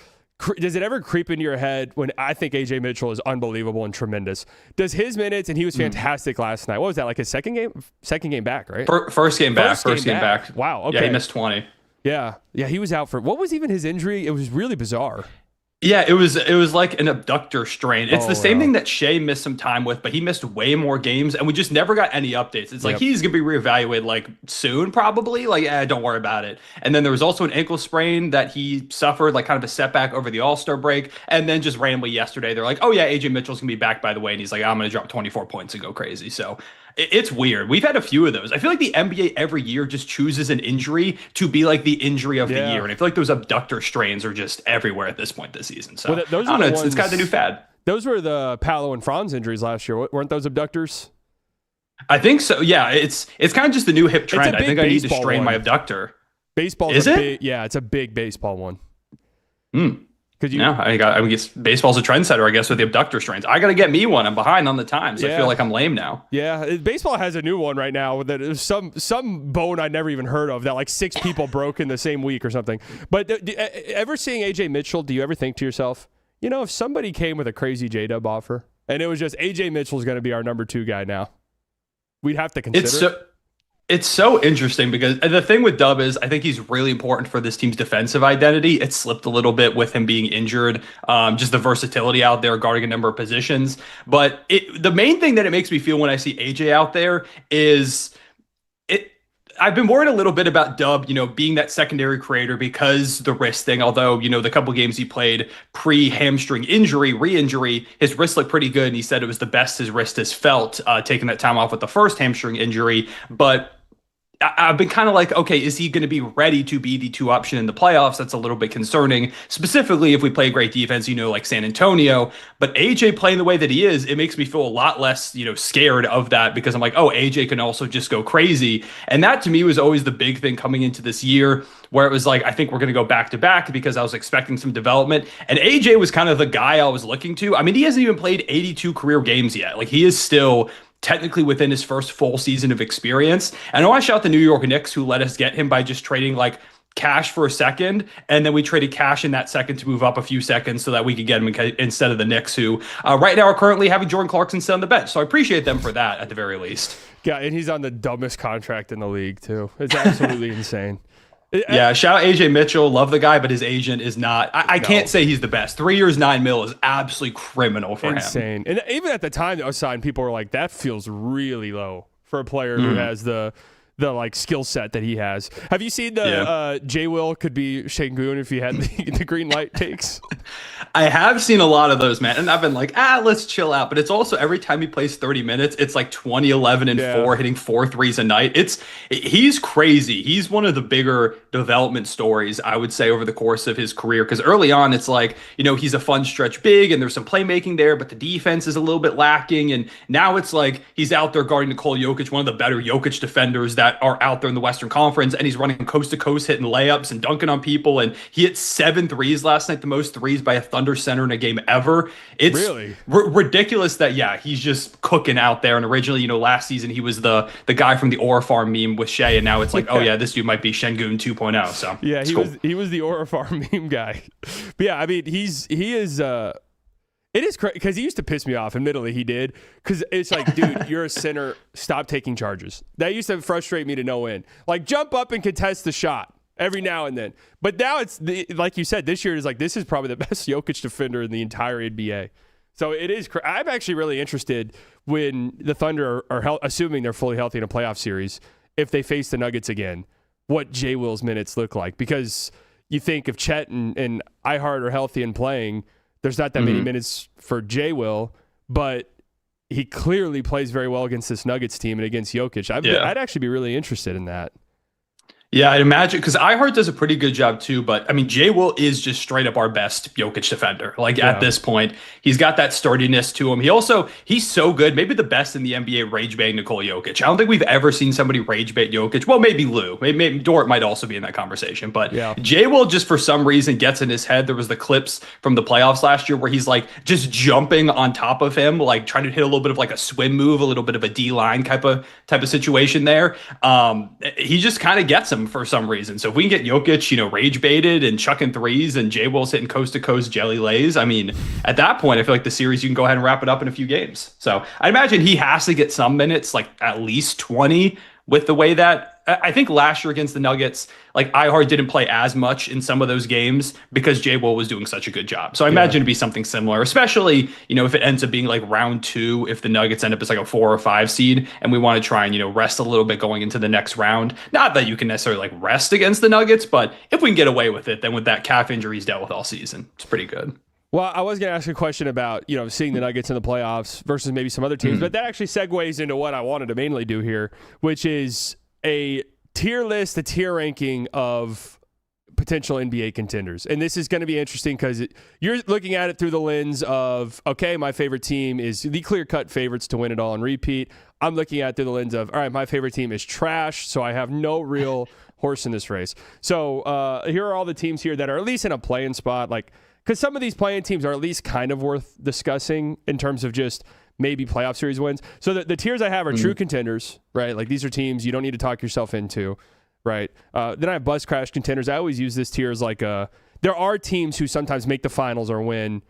Does it ever creep into your head when I think AJ Mitchell is unbelievable and tremendous? Does his minutes, and he was fantastic last night. What was that, like his second game back, right? First game back. Wow. Okay. Yeah, he missed 20. Yeah. He was out for, what was even his injury? It was really bizarre. Yeah, it was like an abductor strain. It's the same thing that Shai missed some time with, but he missed way more games, and we just never got any updates. It's like he's gonna be reevaluated like soon, probably. Like, don't worry about it. And then there was also an ankle sprain that he suffered, like kind of a setback over the All-Star break. And then just randomly yesterday, they're like, "Oh yeah, AJ Mitchell's gonna be back, by the way," and he's like, "I'm gonna drop 24 points and go crazy." So it's weird. We've had a few of those. I feel like the NBA every year just chooses an injury to be like the injury of the year. And I feel like those abductor strains are just everywhere at this point this season. So those I don't know, it's kind of the new fad. Those were the Paolo and Franz injuries last year. Weren't those abductors? I think so. Yeah, it's kind of just the new hip trend. I think I need to strain my abductor. Baseball is it? It's a big baseball one. I guess baseball's a trendsetter, I guess, with the abductor strains. I got to get me one. I'm behind on the times. I feel like I'm lame now. Yeah, baseball has a new one right now that is some bone I never even heard of that like 6 people broke in the same week or something. But ever seeing AJ Mitchell, do you ever think to yourself, if somebody came with a crazy J-Dub offer and it was just AJ Mitchell's going to be our number 2 guy now, we'd have to consider it? It's so interesting because the thing with Dub is I think he's really important for this team's defensive identity. It slipped a little bit with him being injured, just the versatility out there guarding a number of positions. But the main thing that it makes me feel when I see AJ out there is I've been worried a little bit about Dub, being that secondary creator because the wrist thing, although, the couple games he played pre-hamstring re-injury, his wrist looked pretty good. And he said it was the best his wrist has felt, taking that time off with the first hamstring injury. But I've been kind of like, okay, is he going to be ready to be the 2 option in the playoffs? That's a little bit concerning, specifically if we play great defense, like San Antonio. But AJ playing the way that he is, it makes me feel a lot less, scared of that because I'm like, oh, AJ can also just go crazy. And that to me was always the big thing coming into this year where it was like, I think we're going to go back to back because I was expecting some development. And AJ was kind of the guy I was looking to. I mean, he hasn't even played 82 career games yet. Like he is still technically within his first full season of experience. And I know I shout the New York Knicks who let us get him by just trading like cash for a second. And then we traded cash in that second to move up a few seconds so that we could get him instead of the Knicks who right now are currently having Jordan Clarkson sit on the bench. So I appreciate them for that at the very least. Yeah, and he's on the dumbest contract in the league too. It's absolutely insane. Yeah, shout out AJ Mitchell. Love the guy, but his agent is not. I can't say he's the best. 3 years, $9 million is absolutely criminal for him. Insane. And even at the time that was signed, people were like, that feels really low for a player who has the like skill set that he has. Have you seen the J. Will could be Şengün if he had the green light takes? I have seen a lot of those, man. And I've been like, let's chill out. But it's also every time he plays 30 minutes, it's like 20, 11, and 4, hitting 4 threes a night. He's crazy. He's one of the bigger development stories, I would say, over the course of his career. Because early on, it's like, he's a fun stretch big and there's some playmaking there, but the defense is a little bit lacking. And now it's like he's out there guarding Nikola Jokic, one of the better Jokic defenders that are out there in the Western Conference, and he's running coast to coast, hitting layups and dunking on people. And he hit 7 threes last night, the most threes by a Thunder center in a game ever. It's really ridiculous that he's just cooking out there. And originally, last season he was the guy from the Orifar meme with Shai, and now it's like, this dude might be Şengün 2.0. So he was the Orifar meme guy. But I mean, he is. It is crazy because he used to piss me off. Admittedly, he did. Because it's like, dude, you're a center. Stop taking charges. That used to frustrate me to no end. Like, jump up and contest the shot every now and then. But now it's, like you said, this year is like, this is probably the best Jokic defender in the entire NBA. So it is. I'm actually really interested when the Thunder are assuming they're fully healthy in a playoff series, if they face the Nuggets again, what J. Will's minutes look like. Because you think if Chet and Ihart are healthy and playing, there's not that many minutes for J. Will, but he clearly plays very well against this Nuggets team and against Jokic. I'd actually be really interested in that. Yeah, I'd imagine because iHeart does a pretty good job too. But I mean, Jay Will is just straight up our best Jokic defender. Like at this point, he's got that sturdiness to him. He's so good, maybe the best in the NBA rage bait Nikola Jokic. I don't think we've ever seen somebody rage bait Jokic. Well, maybe Lou, maybe Dort might also be in that conversation. But Jay Will just for some reason gets in his head. There was the clips from the playoffs last year where he's like just jumping on top of him, like trying to hit a little bit of like a swim move, a little bit of a D line type of situation there. He just kind of gets him for some reason. So if we can get Jokic, rage baited and chucking threes and Jay Will's hitting coast to coast jelly lays, I mean, at that point, I feel like the series, you can go ahead and wrap it up in a few games. So I imagine he has to get some minutes, like at least 20 with the way that I think last year against the Nuggets, like iHeart didn't play as much in some of those games because Jay Will was doing such a good job. So I imagine it'd be something similar, especially, if it ends up being like round 2, if the Nuggets end up as like a 4 or 5 seed and we want to try and, rest a little bit going into the next round. Not that you can necessarily like rest against the Nuggets, but if we can get away with it, then with that calf injury he's dealt with all season, it's pretty good. Well, I was going to ask a question about, seeing the Nuggets in the playoffs versus maybe some other teams, but that actually segues into what I wanted to mainly do here, which is a tier list, a tier ranking of potential NBA contenders. And this is going to be interesting because you're looking at it through the lens of, okay, my favorite team is the clear-cut favorites to win it all and repeat. I'm looking at it through the lens of, all right, my favorite team is trash, so I have no real horse in this race. So here are all the teams here that are at least in a play-in spot, like, because some of these play-in teams are at least kind of worth discussing in terms of just maybe playoff series wins. So the tiers I have are true contenders, right? Like these are teams you don't need to talk yourself into, right? Then I have bus crash contenders. I always use this tier as like there are teams who sometimes make the finals or win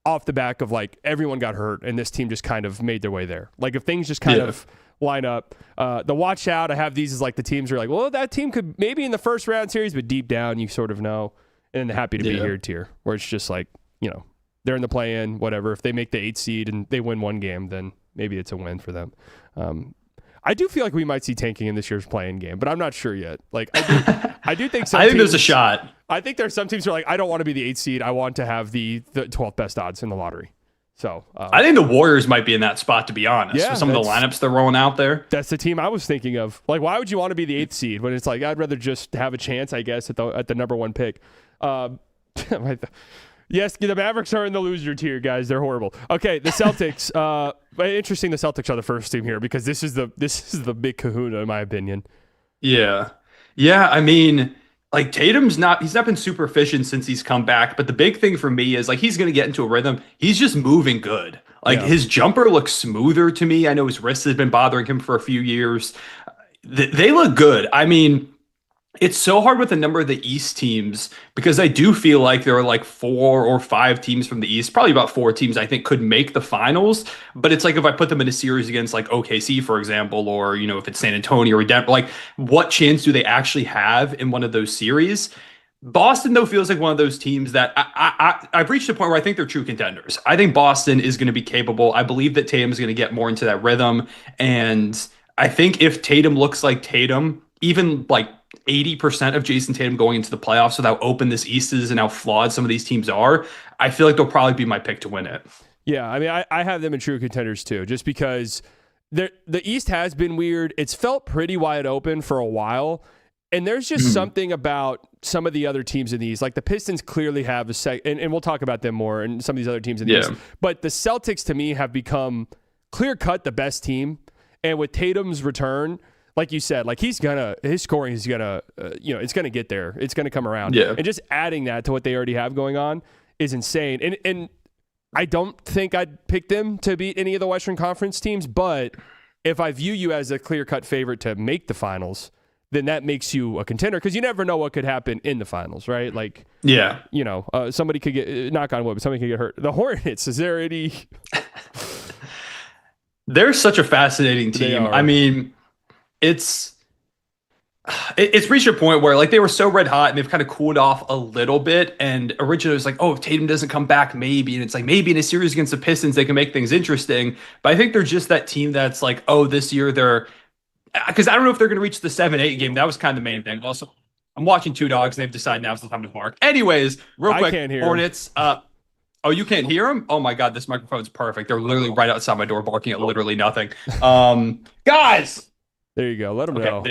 off the back of like everyone got hurt and this team just kind of made their way there. Like if things just kind of line up. The watch out, I have these as like the teams are like, well, that team could maybe in the first round series, but deep down you sort of know. And then the happy to be here tier, where it's just like, they're in the play-in, whatever. If they make the 8th seed and they win one game, then maybe it's a win for them. I do feel like we might see tanking in this year's play-in game, but I'm not sure yet. Like I do think some I think teams, there's a shot. I think there's some teams who are like, I don't want to be the 8th seed. I want to have the 12th best odds in the lottery. So I think the Warriors might be in that spot, to be honest. Yeah, with some of the lineups they're rolling out there. That's the team I was thinking of. Like, why would you want to be the 8th seed when it's like, I'd rather just have a chance, I guess, at the number 1 pick. Yes, the Mavericks are in the loser tier, guys. They're horrible. Okay, the Celtics. Interesting. The Celtics are the first team here because this is the big kahuna in my opinion. Yeah. I mean, like he's not been super efficient since he's come back. But the big thing for me is like he's going to get into a rhythm. He's just moving good. Like his jumper looks smoother to me. I know his wrist has been bothering him for a few years. They look good. I mean, it's so hard with a number of the East teams because I do feel like there are like 4 or 5 teams from the East, probably about 4 teams I think could make the finals. But it's like if I put them in a series against like OKC, for example, or, if it's San Antonio or Denver, like what chance do they actually have in one of those series? Boston, though, feels like one of those teams that I've reached a point where I think they're true contenders. I think Boston is going to be capable. I believe that Tatum is going to get more into that rhythm. And I think if Tatum looks like Tatum, even like 80% of Jason Tatum going into the playoffs with how open this East is and how flawed some of these teams are, I feel like they'll probably be my pick to win it. Yeah, I mean, I have them in true contenders too, just because the East has been weird. It's felt pretty wide open for a while, and there's just something about some of the other teams in the East. Like the Pistons clearly have and we'll talk about them more, and some of these other teams in the East. But the Celtics, to me, have become clear-cut the best team, and with Tatum's return, like you said, like his scoring is gonna, it's gonna get there. It's gonna come around. Yeah. And just adding that to what they already have going on is insane. And I don't think I'd pick them to beat any of the Western Conference teams, but if I view you as a clear-cut favorite to make the finals, then that makes you a contender because you never know what could happen in the finals, right? Like, somebody could get, knock on wood, but somebody could get hurt. The Hornets, is there any? They're such a fascinating team. I mean, it's reached a point where like they were so red hot and they've kind of cooled off a little bit. And originally it was like, oh, if Tatum doesn't come back, maybe. And it's like maybe in a series against the Pistons, they can make things interesting. But I think they're just that team that's like, oh, this year because I don't know if they're going to reach the 7-8 game. That was kind of the main thing. Also, I'm watching Two Dogs and they've decided now's the time to bark. Anyways, real quick, Hornets. Oh, you can't hear them? Oh my God, this microphone's perfect. They're literally right outside my door barking at literally nothing. Guys. There you go. Let them know.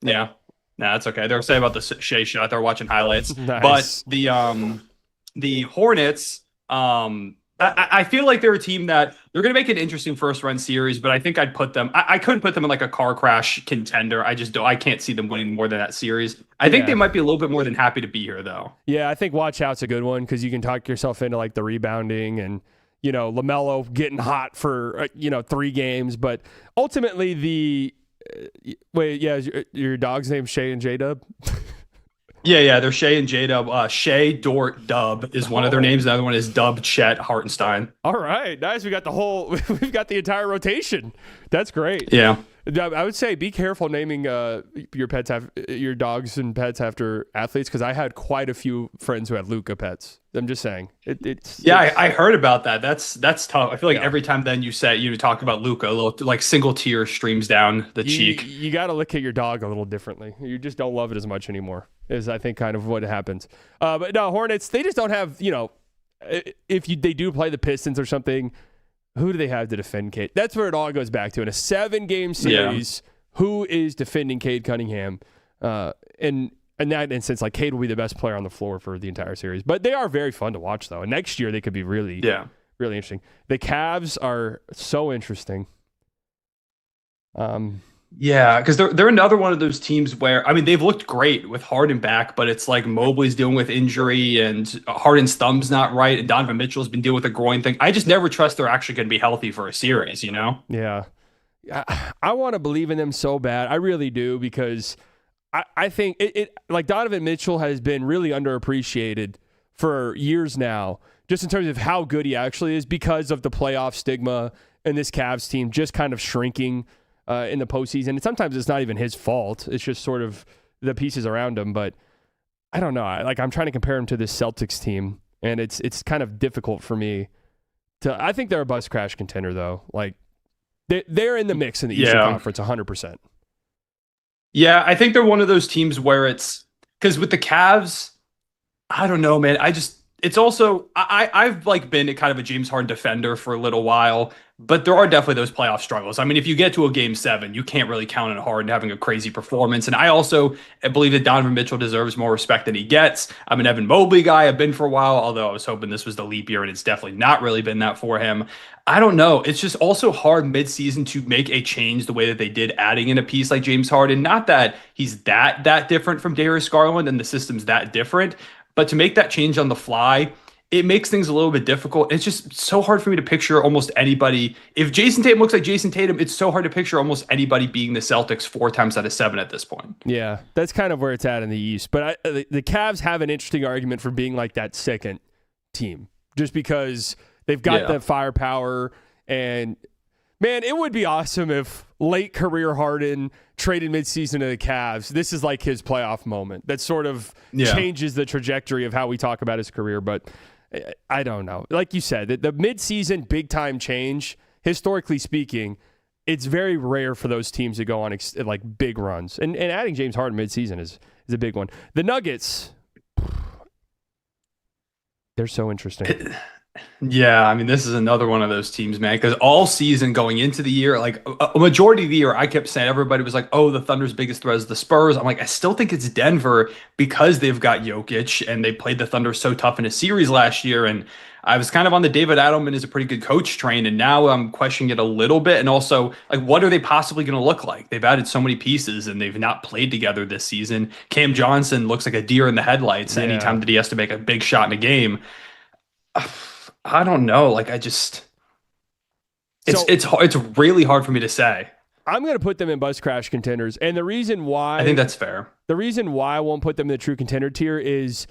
Yeah. Nah, that's okay. They're excited about the Shea shot. They're watching highlights. Nice. But the Hornets, I feel like they're a team that they're going to make an interesting first run series, but I think I'd put them. I couldn't put them in like a car crash contender. I can't see them winning more than that series. I think they might be a little bit more than happy to be here, though. Yeah, I think watch out's a good one because you can talk yourself into like the rebounding and LaMelo getting hot for 3 games, but ultimately is your dog's name Shay and J-Dub? Yeah, they're Shay and J-Dub. Shay Dort Dub is one of their names. The other one is Dub Chet Hartenstein. All right, nice. We've got the entire rotation. That's great. Yeah. I would say be careful naming your dogs and pets after athletes because I had quite a few friends who had Luca pets. I'm just saying. I heard about that. That's tough. I feel like every time then you talk about Luca, a little like single tear streams down the cheek. You got to look at your dog a little differently. You just don't love it as much anymore. Is I think kind of what happens. But no, Hornets, they just don't have, if they do play the Pistons or something, who do they have to defend Cade? That's where it all goes back to. In a 7-game series, who is defending Cade Cunningham? In that instance, like Cade will be the best player on the floor for the entire series. But they are very fun to watch, though. And next year, they could be really interesting. The Cavs are so interesting. Yeah, because they're another one of those teams where, I mean, they've looked great with Harden back, but it's like Mobley's dealing with injury and Harden's thumb's not right, and Donovan Mitchell's been dealing with a groin thing. I just never trust they're actually going to be healthy for a series, Yeah. I want to believe in them so bad. I really do, because I think it like Donovan Mitchell has been really underappreciated for years now, just in terms of how good he actually is because of the playoff stigma and this Cavs team just kind of shrinking in the postseason. And sometimes it's not even his fault. It's just sort of the pieces around him. But I don't know. I'm trying to compare him to this Celtics team, and it's kind of difficult for me to. I think they're a bus crash contender, though. Like they're in the mix in the Eastern Conference 100%. Yeah, I think they're one of those teams where it's because with the Cavs, I don't know, man. It's also I've been kind of a James Harden defender for a little while, but there are definitely those playoff struggles. I mean, if you get to a game 7, you can't really count on Harden having a crazy performance. And I also believe that Donovan Mitchell deserves more respect than he gets. I'm an Evan Mobley guy. I've been for a while, although I was hoping this was the leap year, and it's definitely not really been that for him. I don't know. It's just also hard midseason to make a change the way that they did, adding in a piece like James Harden. Not that he's that different from Darius Garland and the system's that different, but to make that change on the fly, it makes things a little bit difficult. It's just so hard for me to picture almost anybody. If Jason Tatum looks like Jason Tatum, it's so hard to picture almost anybody being the Celtics 4 times out of 7 at this point. Yeah, that's kind of where it's at in the East. But the Cavs have an interesting argument for being like that second team, just because they've got the firepower. And, man, it would be awesome if late career Harden traded midseason to the Cavs. This is like his playoff moment. That sort of changes the trajectory of how we talk about his career. But I don't know. Like you said, the midseason big-time change, historically speaking, it's very rare for those teams to go on big runs. And adding James Harden midseason is a big one. The Nuggets, they're so interesting. Yeah, I mean, this is another one of those teams, man, because all season going into the year, like a majority of the year, I kept saying, everybody was like, oh, the Thunder's biggest threat is the Spurs. I'm like, I still think it's Denver because they've got Jokic and they played the Thunder so tough in a series last year. And I was kind of on the David Adelman is a pretty good coach train, and now I'm questioning it a little bit. And also, like, what are they possibly going to look like? They've added so many pieces and they've not played together this season. Cam Johnson looks like a deer in the headlights anytime that he has to make a big shot in a game. I don't know. Like, it's really hard for me to say. I'm going to put them in bus crash contenders. And the reason why... I think that's fair. The reason why I won't put them in the true contender tier is,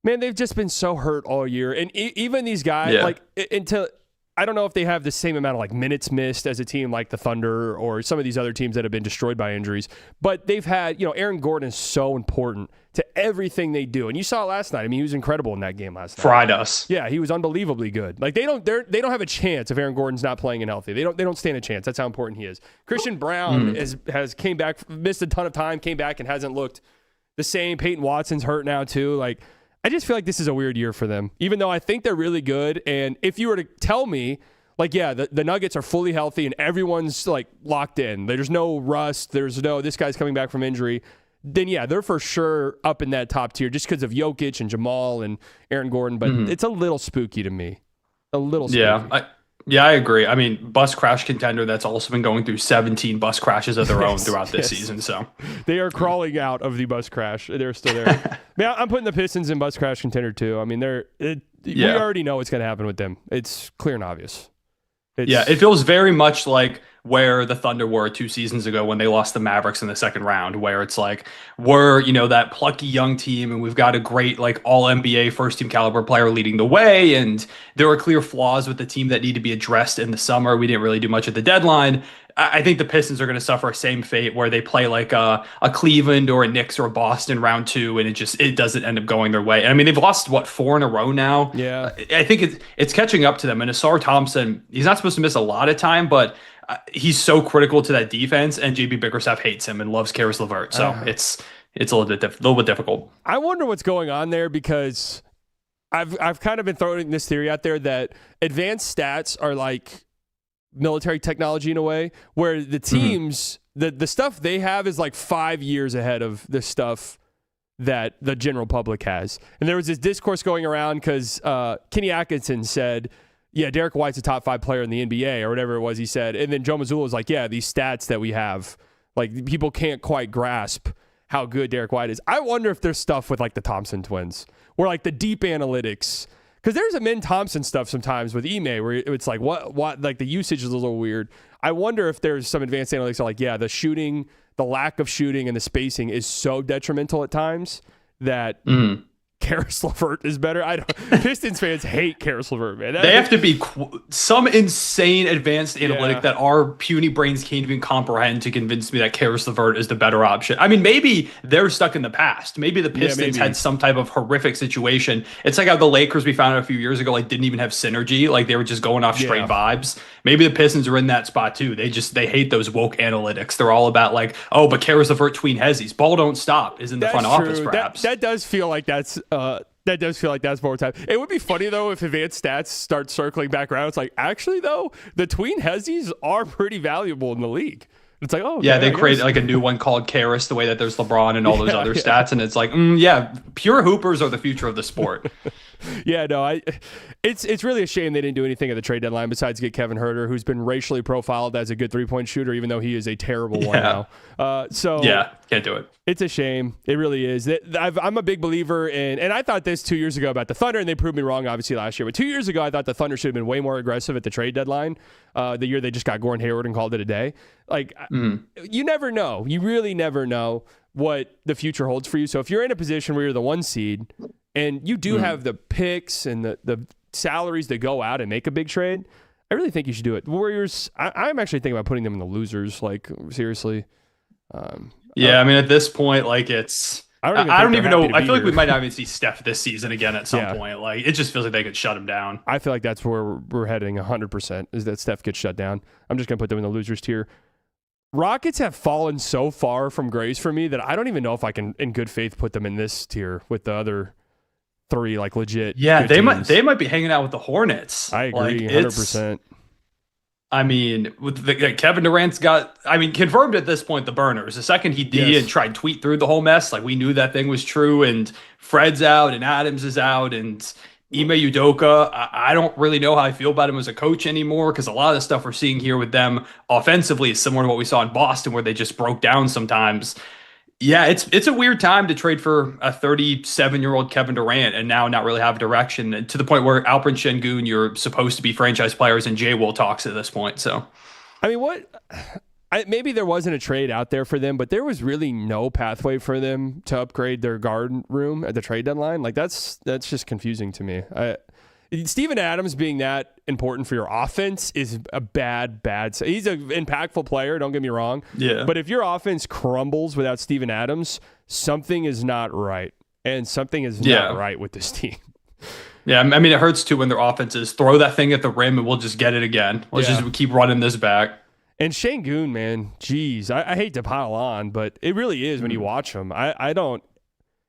man, they've just been so hurt all year. And even these guys, I don't know if they have the same amount of minutes missed as a team like the Thunder or some of these other teams that have been destroyed by injuries. But they've had, Aaron Gordon is so important to everything they do. And you saw it last night. I mean, he was incredible in that game last night. Fried us. Yeah, he was unbelievably good. Like they don't have a chance if Aaron Gordon's not playing and healthy. They don't stand a chance. That's how important he is. Christian Brown has came back, missed a ton of time, came back and hasn't looked the same. Peyton Watson's hurt now too. I just feel like this is a weird year for them, even though I think they're really good. And if you were to tell me, the Nuggets are fully healthy and everyone's locked in, there's no rust, there's no this guy's coming back from injury, then yeah, they're for sure up in that top tier just because of Jokic and Jamal and Aaron Gordon. But it's a little spooky to me. A little spooky. Yeah, I agree. I mean, bus crash contender that's also been going through 17 bus crashes of their own throughout this season. So they are crawling out of the bus crash. They're still there. Man, I'm putting the Pistons in bus crash contender too. I mean, we already know what's going to happen with them. It's clear and obvious. It feels very much like where the Thunder were 2 seasons ago when they lost the Mavericks in the second round, where it's like, we're, that plucky young team and we've got a great, like, all NBA first team caliber player leading the way. And there were clear flaws with the team that need to be addressed in the summer. We didn't really do much at the deadline. I think the Pistons are going to suffer a same fate where they play like a Cleveland or a Knicks or a Boston round 2, and it doesn't end up going their way. And I mean, they've lost 4 in a row now. Yeah, I think it's catching up to them. And Asar Thompson, he's not supposed to miss a lot of time, but he's so critical to that defense. And JB Bickerstaff hates him and loves Karis LeVert, so it's a little bit difficult. I wonder what's going on there because I've kind of been throwing this theory out there that advanced stats are like military technology in a way, where the teams, the stuff they have is like 5 years ahead of the stuff that the general public has. And there was this discourse going around because Kenny Atkinson said, yeah, Derek White's a top 5 player in the NBA or whatever it was he said. And then Joe Mazzulla was like, yeah, these stats that we have, like people can't quite grasp how good Derek White is. I wonder if there's stuff with like the Thompson twins where like the deep analytics, because there's a Min Thompson stuff sometimes with Ime where it's like, what, like the usage is a little weird. I wonder if there's some advanced analytics that are like, yeah, the shooting, the lack of shooting and the spacing is so detrimental at times that Karis LeVert is better. Pistons fans hate Karis LeVert, man. They have to be some insane advanced analytic that our puny brains can't even comprehend to convince me that Karis LeVert is the better option. I mean, maybe they're stuck in the past. Maybe the Pistons had some type of horrific situation. It's like how the Lakers we found out a few years ago didn't even have synergy. Like they were just going off straight vibes. Maybe the Pistons are in that spot too. They hate those woke analytics. They're all about like, oh, but Karis LeVert tween Hezzies. Ball don't stop is in the front office perhaps. That does feel like that's more time. It would be funny though if advanced stats start circling back around. It's like, actually though, the tween Hezzies are pretty valuable in the league. It's like, oh yeah, they create like a new one called Karis, the way that there's LeBron and all those other stats, and it's like, pure hoopers are the future of the sport. It's really a shame they didn't do anything at the trade deadline besides get Kevin Huerter, who's been racially profiled as a good 3-point shooter, even though he is a terrible one now. Can't do it. It's a shame. It really is. I'm a big believer in, and I thought this 2 years ago about the Thunder, and they proved me wrong, obviously, last year. But 2 years ago, I thought the Thunder should have been way more aggressive at the trade deadline. The year they just got Gordon Hayward and called it a day. Like, you never know. You really never know what the future holds for you. So if you're in a position where you're the 1 seed, and you do have the picks and the salaries to go out and make a big trade, I really think you should do it. The Warriors, I'm actually thinking about putting them in the losers, like, seriously. I mean, at this point, like, it's... I don't even know. I feel like we might not even see Steph this season again at some point. Like, it just feels like they could shut him down. I feel like that's where we're heading 100%, is that Steph gets shut down. I'm just going to put them in the losers tier. Rockets have fallen so far from grace for me that I don't even know if I can, in good faith, put them in this tier with the other 3, like, legit. Yeah, they might be hanging out with the Hornets. I agree, 100%. I mean, with Kevin Durant's confirmed at this point the burners. The second he did and tried to tweet through the whole mess, like we knew that thing was true. And Fred's out and Adams is out and Ime Udoka. I don't really know how I feel about him as a coach anymore because a lot of the stuff we're seeing here with them offensively is similar to what we saw in Boston, where they just broke down sometimes. Yeah, it's a weird time to trade for a 37-year-old Kevin Durant and now not really have a direction, and to the point where Alperen Şengün, you're supposed to be franchise players, and Jay Will talks at this point. So, I mean, maybe there wasn't a trade out there for them, but there was really no pathway for them to upgrade their guard room at the trade deadline. Like that's just confusing to me. Steven Adams being that important for your offense is a bad. He's an impactful player, don't get me wrong. Yeah. But if your offense crumbles without Steven Adams, something is not right. And something is not right with this team. Yeah, I mean, it hurts too when their offense is throw that thing at the rim and we'll just get it again. Let's just keep running this back. And Şengün, man, geez, I hate to pile on, but it really is when you watch him.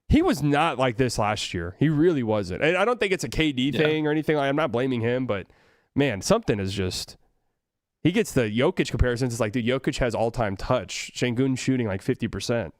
He was not like this last year. He really wasn't. And I don't think it's a KD thing or anything. I'm not blaming him, but man, something is just... He gets the Jokic comparisons. It's like, dude, Jokic has all-time touch. Şengün shooting like 50%.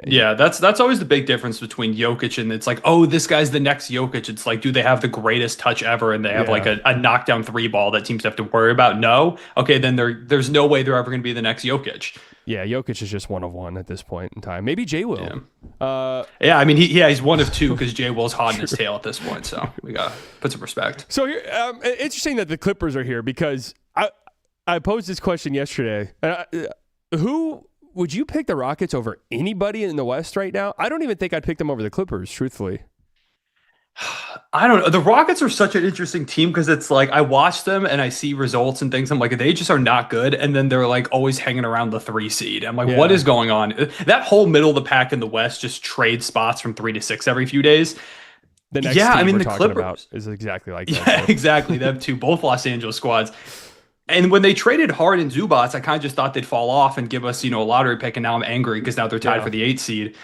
Yeah, that's always the big difference between Jokic and it's like, oh, this guy's the next Jokic. It's like, do they have the greatest touch ever and they have like a knockdown three ball that teams have to worry about? No. Okay, then there's no way they're ever going to be the next Jokic. Yeah, Jokic is just one of one at this point in time. Maybe Jay will. Yeah. I mean, he's one of two because Jay Will's hot in his tail at this point. So we got to put some respect. So here, interesting that the Clippers are here because I posed this question yesterday. Who would you pick the Rockets over anybody in the West right now? I don't even think I'd pick them over the Clippers, truthfully. I don't know. The Rockets are such an interesting team because it's like I watch them and I see results and things. I'm like, they just are not good. And then they're like always hanging around the 3 seed. I'm like, what is going on? That whole middle of the pack in the West just trades spots from 3 to 6 every few days. The next team we're talking about is exactly like that. Yeah, exactly. Them two, both Los Angeles squads. And when they traded Harden and Zubats, I kind of just thought they'd fall off and give us, a lottery pick. And now I'm angry because now they're tied for the 8 seed.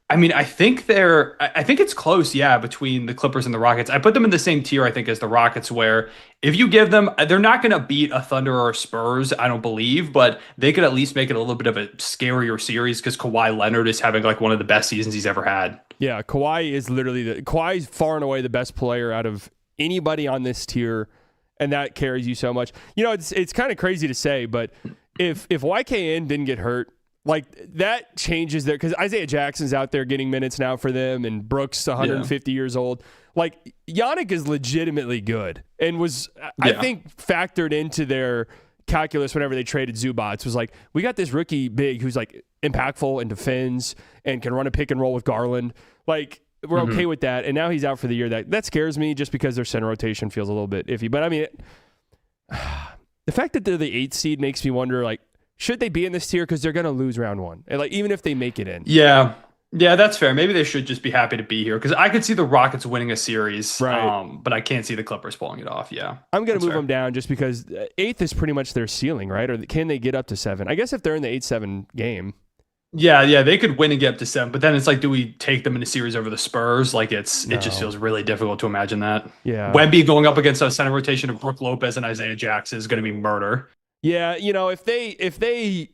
I mean, I think it's close, between the Clippers and the Rockets. I put them in the same tier, I think, as the Rockets, where if you give them, they're not going to beat a Thunder or a Spurs, I don't believe, but they could at least make it a little bit of a scarier series because Kawhi Leonard is having like one of the best seasons he's ever had. Yeah, Kawhi is Kawhi's far and away the best player out of anybody on this tier. And that carries you so much. It's kind of crazy to say, but if YKN didn't get hurt, like that changes there because Isaiah Jackson's out there getting minutes now for them, and Brooks 150 years old. Like Giannis is legitimately good and was I think factored into their calculus whenever they traded Zubats. Was like, we got this rookie big who's like impactful and defends and can run a pick and roll with Garland. Like, we're okay with that. And now he's out for the year. That scares me just because their center rotation feels a little bit iffy. But I mean, the fact that they're the 8th seed makes me wonder, like, should they be in this tier? Because they're going to lose round 1. And like, even if they make it in. Yeah, that's fair. Maybe they should just be happy to be here because I could see the Rockets winning a series, right. But I can't see the Clippers pulling it off. Yeah, I'm going to move them down just because 8th is pretty much their ceiling, right? Or can they get up to 7? I guess if they're in the 8-7 game. Yeah, they could win and get up to 7, but then it's like, do we take them in a series over the Spurs? Like it just feels really difficult to imagine that. Yeah, Wemby going up against a center rotation of Brook Lopez and Isaiah Jackson is going to be murder. Yeah, if they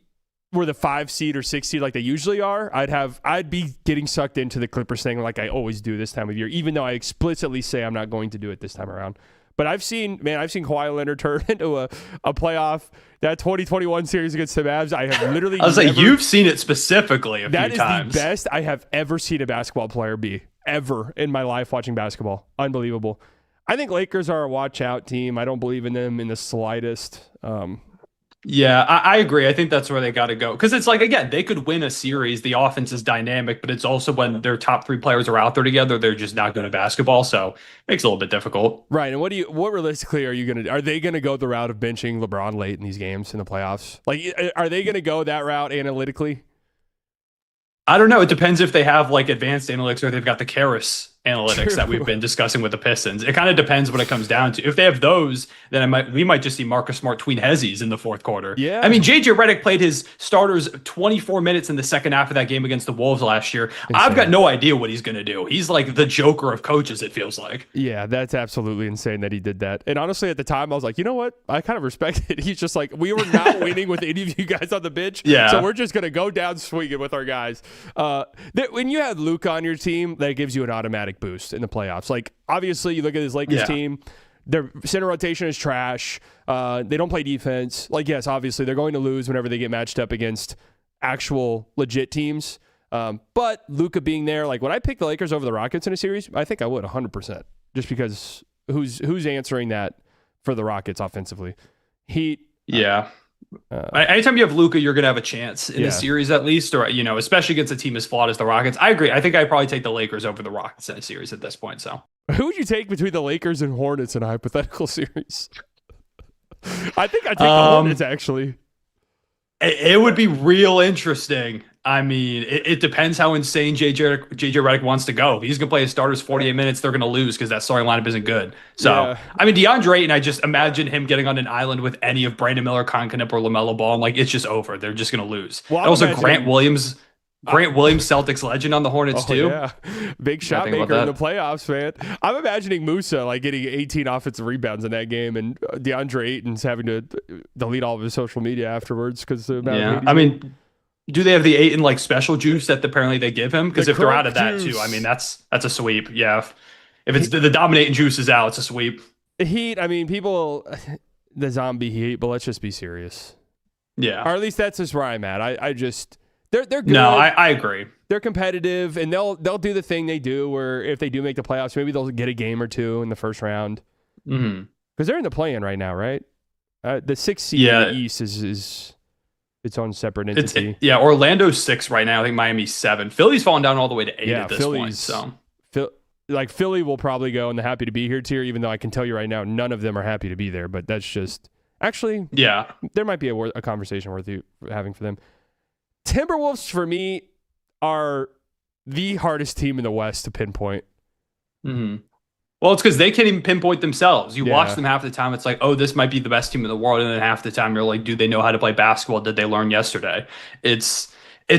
were the 5 seed or 6 seed like they usually are, I'd be getting sucked into the Clippers thing like I always do this time of year, even though I explicitly say I'm not going to do it this time around. But I've seen Kawhi Leonard turn into a playoff. That 2021 series against the Mavs, I have literally you've seen it specifically a few times. That is the best I have ever seen a basketball player be, ever in my life watching basketball. Unbelievable. I think Lakers are a watch-out team. I don't believe in them in the slightest. Yeah, I agree. I think that's where they got to go. Because it's like, again, they could win a series. The offense is dynamic, but it's also when their top 3 players are out there together, they're just not good at basketball. So it makes it a little bit difficult. Right. And what realistically are they going to go the route of benching LeBron late in these games in the playoffs? Like, are they going to go that route analytically? I don't know. It depends if they have like advanced analytics or they've got the Karras analytics that we've been discussing with the Pistons. It kind of depends what it comes down to. If they have those, then we might just see Marcus Smart tween Hezzies in the 4th quarter. Yeah. I mean, JJ Redick played his starters 24 minutes in the second half of that game against the Wolves last year. Insane. I've got no idea what he's going to do. He's like the Joker of coaches, it feels like. Yeah, that's absolutely insane that he did that. And honestly, at the time, I was like, you know what? I kind of respect it. He's just like, we were not winning with any of you guys on the bench. Yeah. So we're just going to go down swinging with our guys. When you have Luka on your team, that gives you an automatic boost in the playoffs. Like, obviously, you look at this Lakers team, their center rotation is trash. They don't play defense. Like, yes, obviously, they're going to lose whenever they get matched up against actual legit teams. But Luka being there, like, would I pick the Lakers over the Rockets in a series? I think I would 100%. Just because who's answering that for the Rockets offensively? Heat. Yeah. Anytime you have Luka, you're going to have a chance in a series at least, or, especially against a team as flawed as the Rockets. I agree. I think I'd probably take the Lakers over the Rockets in a series at this point. So who would you take between the Lakers and Hornets in a hypothetical series? I think I'd take the Hornets, actually. It would be real interesting. I mean, it depends how insane JJ Redick wants to go. If he's going to play his starters 48 minutes, they're going to lose because that starting lineup isn't good. So, I mean, DeAndre Ayton, I just imagine him getting on an island with any of Brandon Miller, Con Knupp, or LaMelo Ball, and like it's just over. They're just going to lose. Well, also, Grant Williams, Celtics legend on the Hornets too. Yeah, big shot maker in the playoffs, man. I'm imagining Musa like getting 18 offensive rebounds in that game, and DeAndre Ayton's having to delete all of his social media afterwards because of I mean, Do they have the 8 in like special juice that apparently they give him? Because if they're out of that juice. too, I mean that's a sweep. Yeah, if it's the dominating juice is out, it's a sweep. Heat. I mean, people the zombie heat, but let's just be serious. Yeah, or at least that's just where I'm at. I just they're good. No, I agree. They're competitive, and they'll do the thing they do where if they do make the playoffs, maybe they'll get a game or two in the first round. Mm-hmm. Because they're in the play-in right now, right? The 6th seed in the East is its own separate entity. Orlando's 6 right now. I think Miami's 7. Philly's fallen down all the way to 8 at this point. So, Philly will probably go in the happy to be here tier, even though I can tell you right now, none of them are happy to be there. But that's just actually, there might be a conversation worth having for them. Timberwolves for me are the hardest team in the West to pinpoint. Mm-hmm. Well, it's because they can't even pinpoint themselves. You watch them half the time, it's like, oh, this might be the best team in the world. And then half the time you're like, do they know how to play basketball? Did they learn yesterday? It's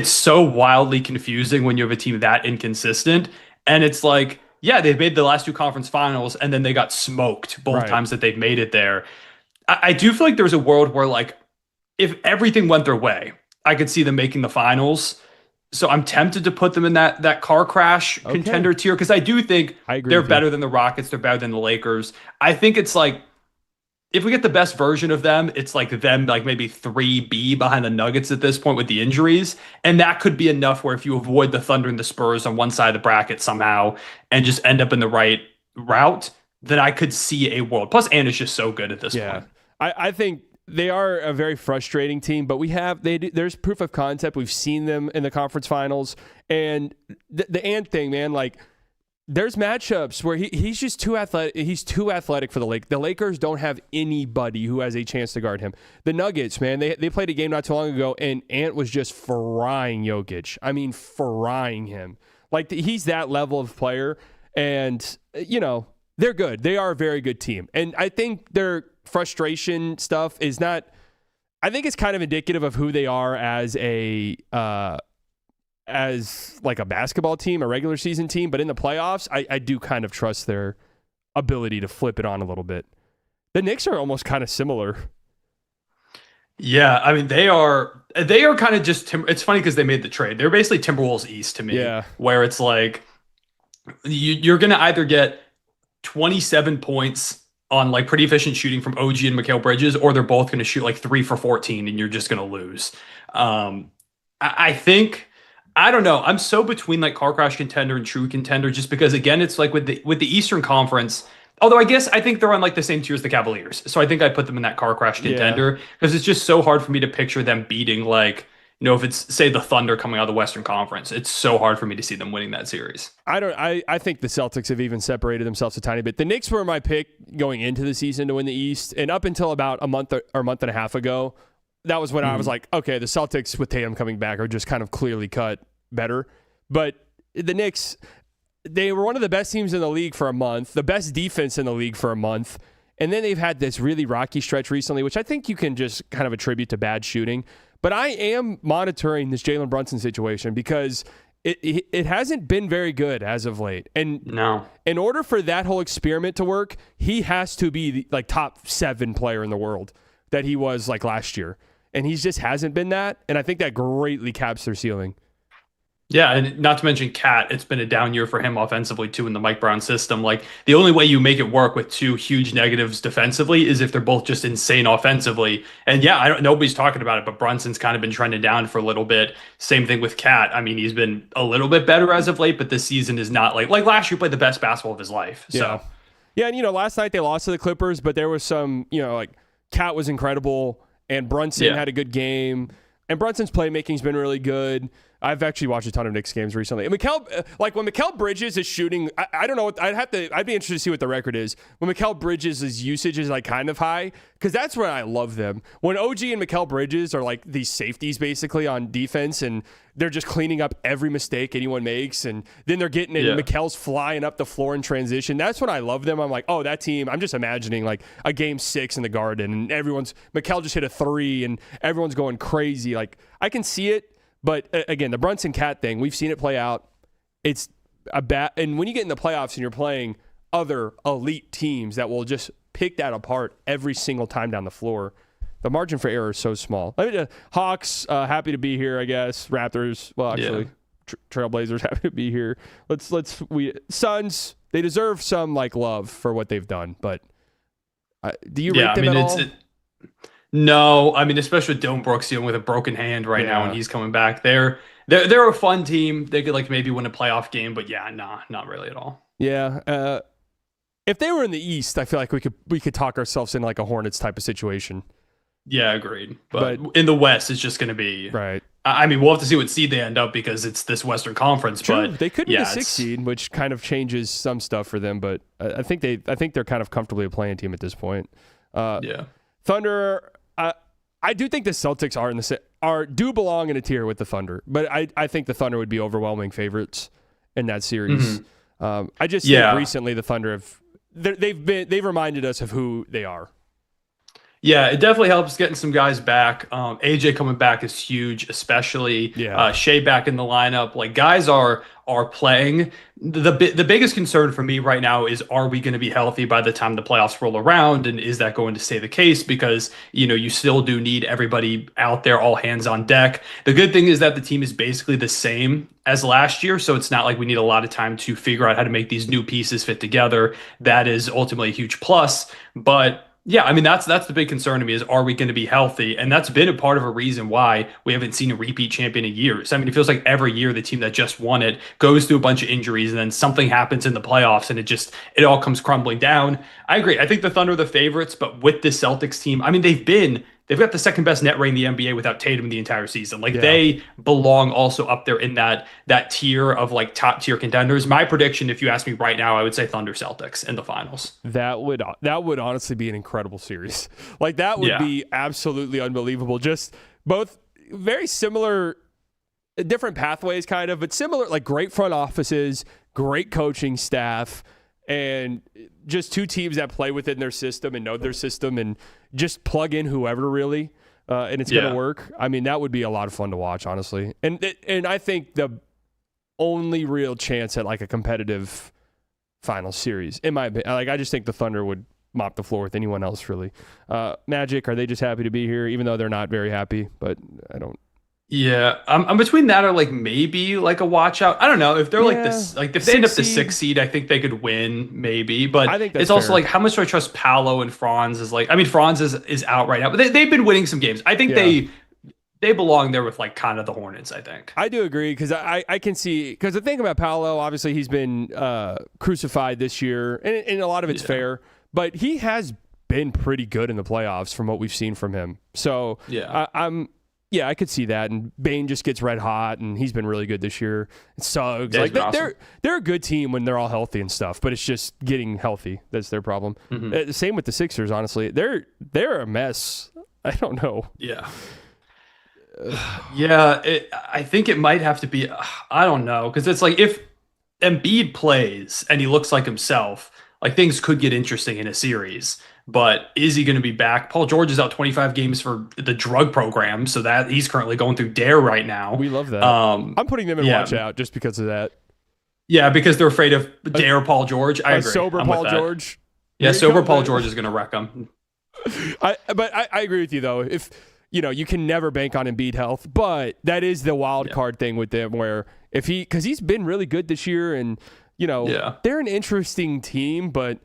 so wildly confusing when you have a team that inconsistent. And it's like, yeah, they've made the last 2 conference finals and then they got smoked both times that they've made it there. I do feel like there's a world where like, if everything went their way, I could see them making the finals. So I'm tempted to put them in that car crash contender tier because I do think they're better than the Rockets. They're better than the Lakers. I think it's like if we get the best version of them, it's like them like maybe 3B behind the Nuggets at this point with the injuries. And that could be enough where if you avoid the Thunder and the Spurs on one side of the bracket somehow and just end up in the right route, then I could see a world. Plus, Ant is just so good at this point. I think they are a very frustrating team, but there's proof of concept. We've seen them in the conference finals, and the Ant thing, man, like there's matchups where he's just too athletic. He's too athletic for the Lakers. The Lakers don't have anybody who has a chance to guard him. The Nuggets, man, they played a game not too long ago, and Ant was just frying Jokic. I mean, frying him. Like he's that level of player, and they're good. They are a very good team, and I think their frustration stuff is not. I think it's kind of indicative of who they are as like a basketball team, a regular season team. But in the playoffs, I do kind of trust their ability to flip it on a little bit. The Knicks are almost kind of similar. Yeah, I mean they are kind of just. It's funny because they made the trade. They're basically Timberwolves East to me. Yeah, where it's like you're going to either get 27 points on like pretty efficient shooting from OG and Mikal Bridges, or they're both going to shoot like 3 for 14 and you're just going to lose. I think, I don't know. I'm so between like car crash contender and true contender, just because again, it's like with the Eastern Conference, although I think they're on like the same tier as the Cavaliers. So I think I put them in that car crash contender because it's just so hard for me to picture them beating like, if it's say the Thunder coming out of the Western Conference, it's so hard for me to see them winning that series. I think the Celtics have even separated themselves a tiny bit. The Knicks were my pick going into the season to win the East, and up until about a month or month and a half ago, that was when I was like, okay, the Celtics with Tatum coming back are just kind of clearly cut better. But the Knicks, they were one of the best teams in the league for a month, the best defense in the league for a month, and then they've had this really rocky stretch recently, which I think you can just kind of attribute to bad shooting. But I am monitoring this Jalen Brunson situation because it hasn't been very good as of late. And in order for that whole experiment to work, he has to be the like top 7 player in the world that he was like last year. And he just hasn't been that. And I think that greatly caps their ceiling. Yeah, and not to mention Cat, it's been a down year for him offensively too in the Mike Brown system. Like the only way you make it work with 2 huge negatives defensively is if they're both just insane offensively. And yeah, nobody's talking about it, but Brunson's kind of been trending down for a little bit. Same thing with Cat. I mean, he's been a little bit better as of late, but this season is not like last year played the best basketball of his life. So yeah, and last night they lost to the Clippers, but there was some, like Cat was incredible and Brunson had a good game. And Brunson's playmaking's been really good. I've actually watched a ton of Knicks games recently. And when Mikal Bridges is shooting, I don't know. I'd be interested to see what the record is. When Mikal Bridges' usage is like kind of high, because that's where I love them. When OG and Mikal Bridges are like these safeties basically on defense, and they're just cleaning up every mistake anyone makes, and then they're getting it, and Mikal's flying up the floor in transition. That's when I love them. I'm like, oh, that team. I'm just imagining like a game 6 in the Garden, and Mikal just hit a 3, and everyone's going crazy. Like I can see it. But again, the Brunson Cat thing, we've seen it play out. It's and when you get in the playoffs and you're playing other elite teams that will just pick that apart every single time down the floor, the margin for error is so small. Hawks, happy to be here, I guess. Raptors, well, actually, Trailblazers, happy to be here. Suns, they deserve some love for what they've done, but do you rate them at all? No, I mean, especially with Dylan Brooks dealing with a broken hand right now, and he's coming back. They're a fun team. They could maybe win a playoff game, but not really at all. Yeah, if they were in the East, I feel like we could talk ourselves into a Hornets type of situation. Yeah, agreed. But in the West, it's just going to be right. I mean, we'll have to see what seed they end up because it's this Western Conference. True. But they could be the 6th seed, which kind of changes some stuff for them. But I think they're kind of comfortably a playing team at this point. Thunder. I do think the Celtics do belong in a tier with the Thunder, but I think the Thunder would be overwhelming favorites in that series. I just think recently the Thunder they've reminded us of who they are. Yeah, it definitely helps getting some guys back. AJ coming back is huge, especially Shai back in the lineup. Guys are playing. The biggest concern for me right now is, are we going to be healthy by the time the playoffs roll around, and is that going to stay the case? Because you still do need everybody out there, all hands on deck. The good thing is that the team is basically the same as last year, so it's not like we need a lot of time to figure out how to make these new pieces fit together. That is ultimately a huge plus, but yeah, I mean, that's the big concern to me is, are we going to be healthy? And that's been a part of a reason why we haven't seen a repeat champion in years. I mean, it feels like every year the team that just won it goes through a bunch of injuries and then something happens in the playoffs and it all comes crumbling down. I agree. I think the Thunder are the favorites, but with this Celtics team, I mean, they've got the second best net rate in the NBA without Tatum the entire season. They belong also up there in that tier of top tier contenders. My prediction, if you ask me right now, I would say Thunder Celtics in the finals. That would honestly be an incredible series. That would be absolutely unbelievable. Just both very similar, different pathways kind of, but similar, great front offices, great coaching staff, and just two teams that play within their system and know their system and just plug in whoever really, and it's going to work. I mean, that would be a lot of fun to watch, honestly. And I think the only real chance at a competitive final series, in my opinion, I just think the Thunder would mop the floor with anyone else, really. Magic, are they just happy to be here, even though they're not very happy? But I don't. Yeah, I'm between that or maybe a watch out. I don't know if they're this. If they end up the 6th seed, I think they could win maybe. But I think that's it's also fair. how much do I trust Paolo and Franz? Franz is out right now, but they've been winning some games. I think they belong there with kind of the Hornets. I think I do agree because I can see, because the thing about Paolo, obviously he's been crucified this year, and a lot of it's fair, but he has been pretty good in the playoffs from what we've seen from him. So I could see that. And Bane just gets red hot, and he's been really good this year. Suggs, awesome. they're a good team when they're all healthy and stuff, but it's just getting healthy that's their problem. Same with the Sixers, honestly. They're a mess. I don't know. Yeah. I think it might have to be. I don't know, because it's if Embiid plays and he looks like himself, things could get interesting in a series. But is he going to be back? Paul George is out 25 games for the drug program, so that he's currently going through DARE right now. We love that. I'm putting them in watch out just because of that. Yeah, because they're afraid of DARE Paul George. I agree. Sober Paul George. Yeah, sober Paul George is going to wreck him. I agree with you, though. If you can never bank on Embiid health, but that is the wild card thing with them, where because he's been really good this year, and they're an interesting team, but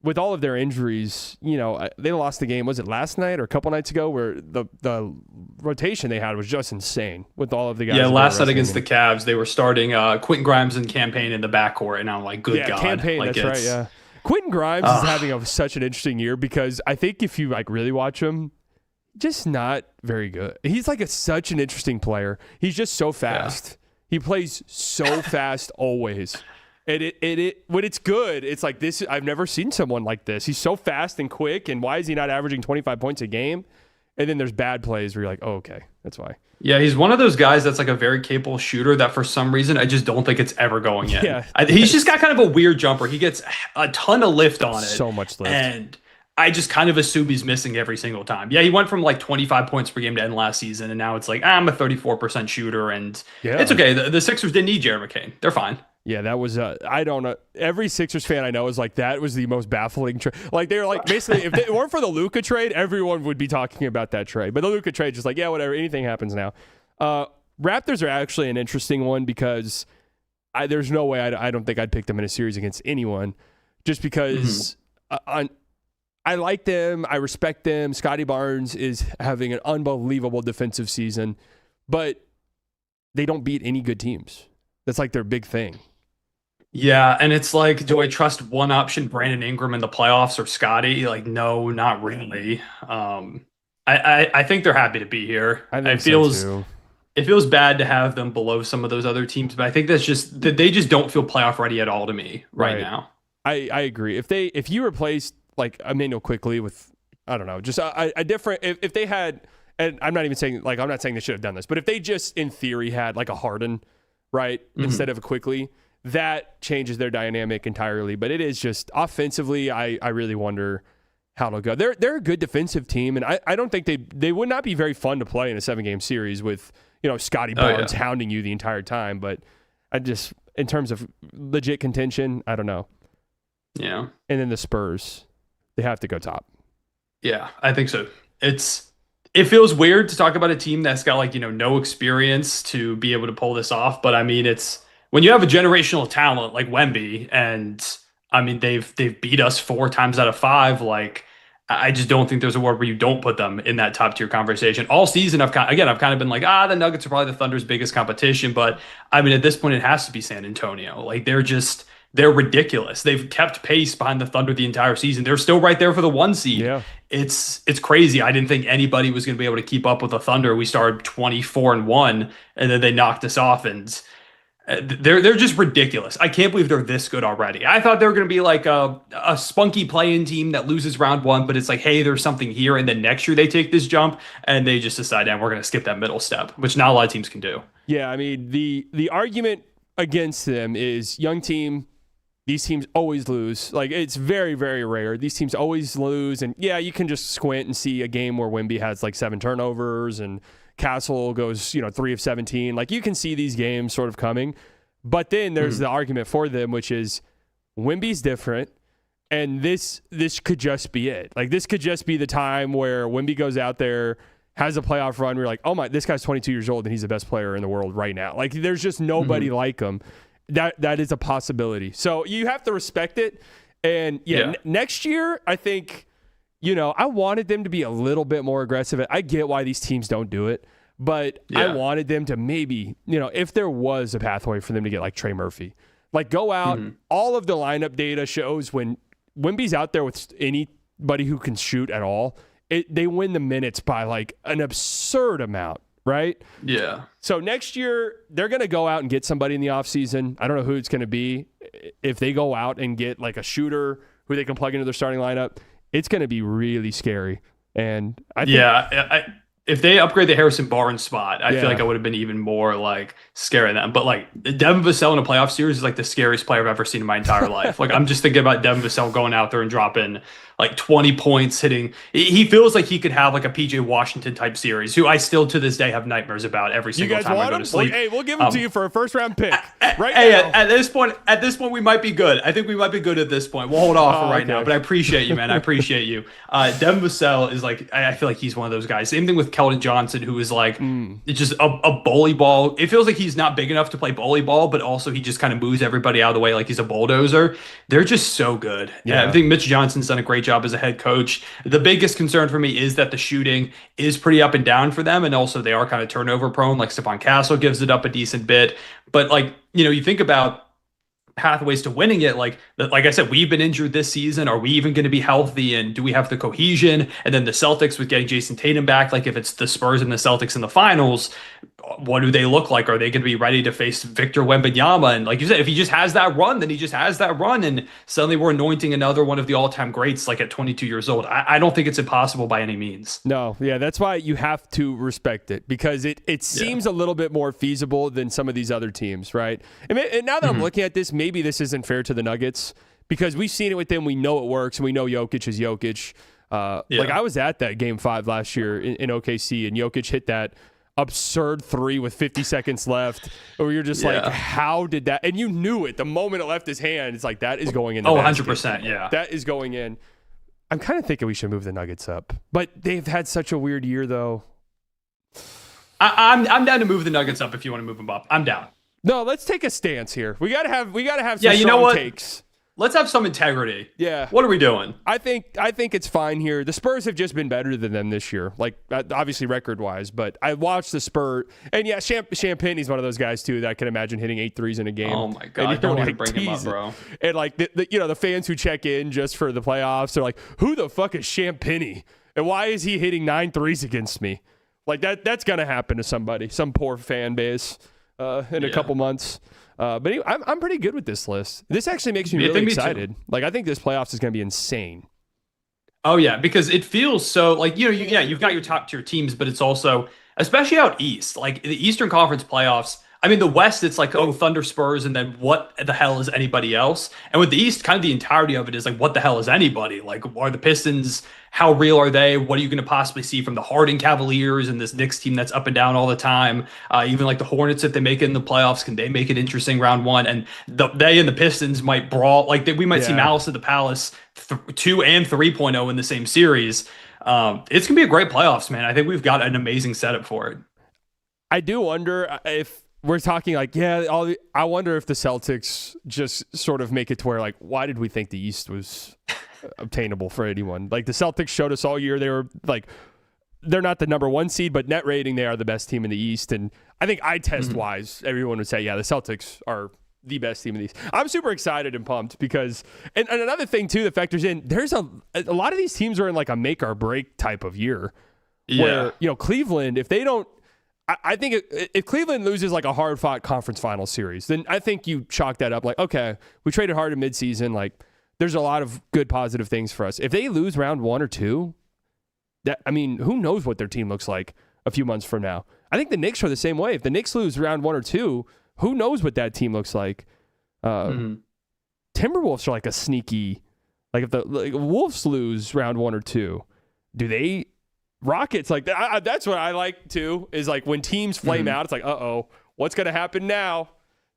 with all of their injuries, they lost the game. Was it last night or a couple nights ago, where the rotation they had was just insane with all of the guys? Yeah, last night against the Cavs, they were starting Quentin Grimes and Campaign in the backcourt, and I'm like, good God. Campaign, that's right, yeah. Quentin Grimes is having such an interesting year, because I think if you really watch him, just not very good. He's such an interesting player. He's just so fast. Yeah. He plays so fast always. And it when it's good, it's this. I've never seen someone like this. He's so fast and quick, and why is he not averaging 25 points a game? And then there's bad plays where you're like, oh, okay, that's why. Yeah, he's one of those guys that's a very capable shooter that for some reason I just don't think it's ever going in. Yeah. He's just got kind of a weird jumper. He gets a ton of lift on it. So much lift. And I just kind of assume he's missing every single time. Yeah, he went from 25 points per game to end last season, and now it's I'm a 34% shooter, and it's okay. The Sixers didn't need Jared McCain. They're fine. Yeah, that was I don't know. Every Sixers fan I know is like, that was the most baffling trade. Like, they're like, basically, if it weren't for the Luka trade, everyone would be talking about that trade. But the Luka trade, just like, yeah, whatever, anything happens now. Raptors are actually an interesting one because there's no way I don't think I'd pick them in a series against anyone, just because I like them, I respect them. Scotty Barnes is having an unbelievable defensive season, but they don't beat any good teams. That's like their big thing. Yeah, and it's like, do I trust one option, Brandon Ingram in the playoffs, or Scotty? Like, no, not really. I think they're happy to be here. It feels bad to have them below some of those other teams, but I think that's just that they just don't feel playoff ready at all to me right now. I agree. If you replaced like Emmanuel Quickley with, I don't know, just a different, if they had, and I'm not even saying, like, I'm not saying they should have done this, but if they just in theory had like a Harden, right, instead of a Quickley, that changes their dynamic entirely. But it is just offensively, I really wonder how it'll go. They're a good defensive team, and I don't think they would not be very fun to play in a 7-game series with, you know, Scotty Barnes hounding you the entire time. But I just, in terms of legit contention, I don't know. Yeah. And then the Spurs, they have to go top. Yeah, I think so. It feels weird to talk about a team that's got, like, you know, no experience to be able to pull this off. But I mean, it's when you have a generational talent like Wemby, and I mean, they've beat us 4 times out of 5. Like, I just don't think there's a world where you don't put them in that top tier conversation. All season, I've kind of been like, the Nuggets are probably the Thunder's biggest competition. But I mean, at this point, it has to be San Antonio. Like, they're ridiculous. They've kept pace behind the Thunder the entire season. They're still right there for the 1 seed. Yeah. It's crazy. I didn't think anybody was going to be able to keep up with the Thunder. We started 24-1, and then they knocked us off, and they're just ridiculous. I can't believe they're this good already. I thought they were going to be like a spunky play-in team that loses round 1, but it's like, hey, there's something here, and then next year they take this jump, and they just decide, we're going to skip that middle step, which not a lot of teams can do. Yeah, I mean, the argument against them is young team. These teams always lose. Like, it's very, very rare. These teams always lose. And yeah, you can just squint and see a game where Wemby has like 7 turnovers and Castle goes, 3 of 17. Like, you can see these games sort of coming. But then there's the argument for them, which is Wemby's different. And this could just be it. Like, this could just be the time where Wemby goes out there, has a playoff run. We're like, oh my, this guy's 22 years old and he's the best player in the world right now. Like, there's just nobody like him. That is a possibility. So you have to respect it. And next year, I think, I wanted them to be a little bit more aggressive. I get why these teams don't do it, but I wanted them to maybe, if there was a pathway for them to get like Trey Murphy, like go out. All of the lineup data shows when Wemby's out there with anybody who can shoot at all, they win the minutes by like an absurd amount. Right? Yeah. So next year, they're going to go out and get somebody in the offseason. I don't know who it's going to be. If they go out and get like a shooter who they can plug into their starting lineup, it's going to be really scary. And I think if they upgrade the Harrison Barnes spot, I feel like I would have been even more like scaring them. But like Devin Vassell in a playoff series is like the scariest player I've ever seen in my entire life. Like, I'm just thinking about Devin Vassell going out there and dropping like 20 points, hitting. He feels like he could have like a PJ Washington type series, who I still to this day have nightmares about every single time I go to sleep. Hey, we'll give him to you for a first-round pick. At this point, we might be good. I think we might be good at this point. We'll hold off for right now, but I appreciate you, man. I appreciate you. Devin Vassell is like, I feel like he's one of those guys. Same thing with Keldon Johnson, who is like just a bully ball. It feels like he's not big enough to play bully ball, but also he just kind of moves everybody out of the way like he's a bulldozer. They're just so good. Yeah, I think Mitch Johnson's done a great job as a head coach. The biggest concern for me is that the shooting is pretty up and down for them, and also they are kind of turnover prone. Like Stephon Castle gives it up a decent bit, but like, you think about pathways to winning it. Like I said, we've been injured this season. Are we even going to be healthy? And do we have the cohesion? And then the Celtics with getting Jason Tatum back, like if it's the Spurs and the Celtics in the finals, what do they look like? Are they going to be ready to face Victor Wembanyama? And like you said, if he just has that run, then he just has that run. And suddenly we're anointing another one of the all-time greats, like at 22 years old. I don't think it's impossible by any means. No. Yeah. That's why you have to respect it, because it seems a little bit more feasible than some of these other teams. Right. And now that I'm looking at this, maybe this isn't fair to the Nuggets, because we've seen it with them. We know it works, and we know Jokic is Jokic. Like I was at that game 5 last year in OKC, and Jokic hit that absurd three with 50 seconds left, where you're just like, how did that? And you knew it the moment it left his hand. It's like, that is going in. The 100%. Yeah, that is going in. I'm kind of thinking we should move the Nuggets up, but they've had such a weird year, though. I'm down to move the Nuggets up if you want to move them up. I'm down. No, let's take a stance here. We gotta have some you know strong what? takes. Let's have some integrity. Yeah. What are we doing? I think it's fine here. The Spurs have just been better than them this year, like obviously record-wise. But I watched the Spurs, and yeah, Champagne's one of those guys too that I can imagine hitting 8 threes in a game. Oh my god! Don't even bring him up, bro. And like the fans who check in just for the playoffs are like, who the fuck is Champagne? And why is he hitting 9 threes against me? Like that's gonna happen to somebody, some poor fan base in a couple months. But anyway, I'm pretty good with this list. This actually makes me really excited. Like, I think this playoffs is going to be insane. Oh yeah, because it feels so like, you've got your top tier teams, but it's also, especially out east, like the Eastern Conference playoffs. I mean, the West, it's like, oh, Thunder, Spurs, and then what the hell is anybody else? And with the East, kind of the entirety of it is like, what the hell is anybody? Like, are the Pistons, how real are they? What are you going to possibly see from the Harden Cavaliers and this Knicks team that's up and down all the time? Even like the Hornets, if they make it in the playoffs, can they make it interesting round one? And they and the Pistons might brawl. Like, we might see Malice at the Palace 2 and 3.0 in the same series. It's going to be a great playoffs, man. I think we've got an amazing setup for it. I do wonder if we're talking like, I wonder if the Celtics just sort of make it to where, like, why did we think the East was obtainable for anyone? Like, the Celtics showed us all year they were like, they're not the number 1 seed, but net rating, they are the best team in the East. And I think eye test wise, everyone would say, the Celtics are the best team in the East. I'm super excited and pumped because, and another thing too that factors in, there's a lot of these teams are in like a make or break type of year. Where, Cleveland, if they don't, I think if Cleveland loses like a hard-fought conference final series, then I think you chalk that up like, okay, we traded hard in midseason. Like, there's a lot of good positive things for us. If they lose round 1 or 2, who knows what their team looks like a few months from now? I think the Knicks are the same way. If the Knicks lose round 1 or 2, who knows what that team looks like? Timberwolves are like a sneaky, like if the Wolves lose round 1 or 2, do they? Rockets, like that's what I like too, is like when teams flame out, it's like, what's going to happen now?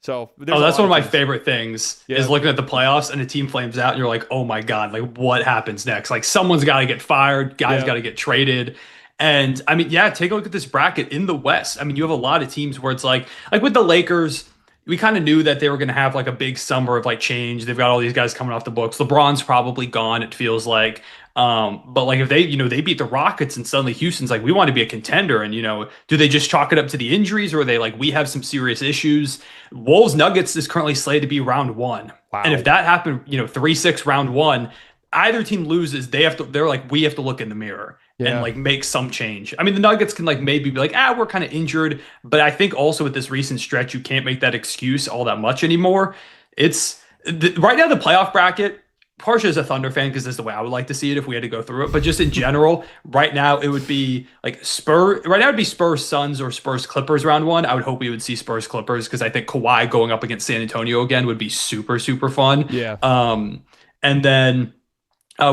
So that's one of my favorite things is looking at the playoffs and a team flames out and you're like, oh my God, like what happens next? Like someone's got to get fired, guys got to get traded. And I mean, take a look at this bracket in the West. I mean, you have a lot of teams where it's like with the Lakers, we kind of knew that they were going to have like a big summer of like change. They've got all these guys coming off the books. LeBron's probably gone, it feels like. But like if they, they beat the Rockets and suddenly Houston's like, we want to be a contender. And, do they just chalk it up to the injuries or are they like, we have some serious issues? Wolves Nuggets is currently slated to be round 1. Wow. And if that happened, 3-6 round 1, either team loses, they're like, we have to look in the mirror and like make some change. I mean, the Nuggets can like maybe be like, we're kind of injured. But I think also with this recent stretch, you can't make that excuse all that much anymore. It's right now the playoff bracket, partially as a Thunder fan, because this is the way I would like to see it if we had to go through it. But just in general, right now it would be like Spurs. Right now it'd be Spurs Suns or Spurs Clippers round 1. I would hope we would see Spurs Clippers because I think Kawhi going up against San Antonio again would be super, super fun. Yeah. And then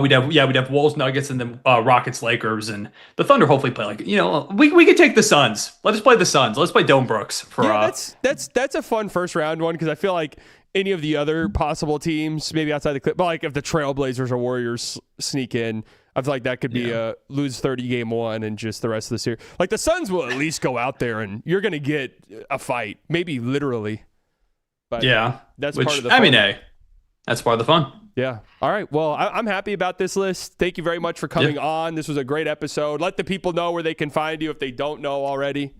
we'd have Wolves Nuggets and then Rockets Lakers and the Thunder hopefully play like we could take the Suns. Let us play the Suns. Let's play Dome Brooks for that's a fun first round one because I feel like any of the other possible teams, maybe outside the clip, but like if the Trailblazers or Warriors sneak in, I feel like that could be a lose 30 game 1 and just the rest of the series. Like the Suns will at least go out there and you're going to get a fight, maybe literally. But that's part of the fun. That's part of the fun. Yeah. All right. Well, I'm happy about this list. Thank you very much for coming on. This was a great episode. Let the people know where they can find you if they don't know already.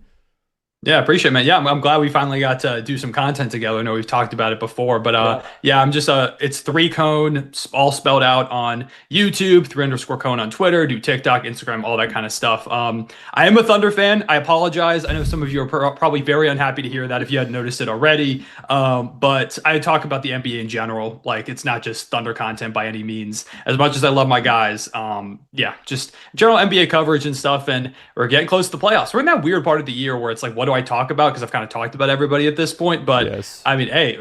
Yeah, appreciate it, man. Yeah, I'm glad we finally got to do some content together. I know we've talked about it before, but I'm just it's ThreeCone, all spelled out on YouTube, 3_Cone on Twitter, do TikTok, Instagram, all that kind of stuff. I am a Thunder fan. I apologize. I know some of you are probably very unhappy to hear that if you hadn't noticed it already. But I talk about the NBA in general. Like it's not just Thunder content by any means. As much as I love my guys, just general NBA coverage and stuff. And we're getting close to the playoffs. We're in that weird part of the year where it's like, what do I talk about? Because I've kind of talked about everybody at this point, but I mean, hey,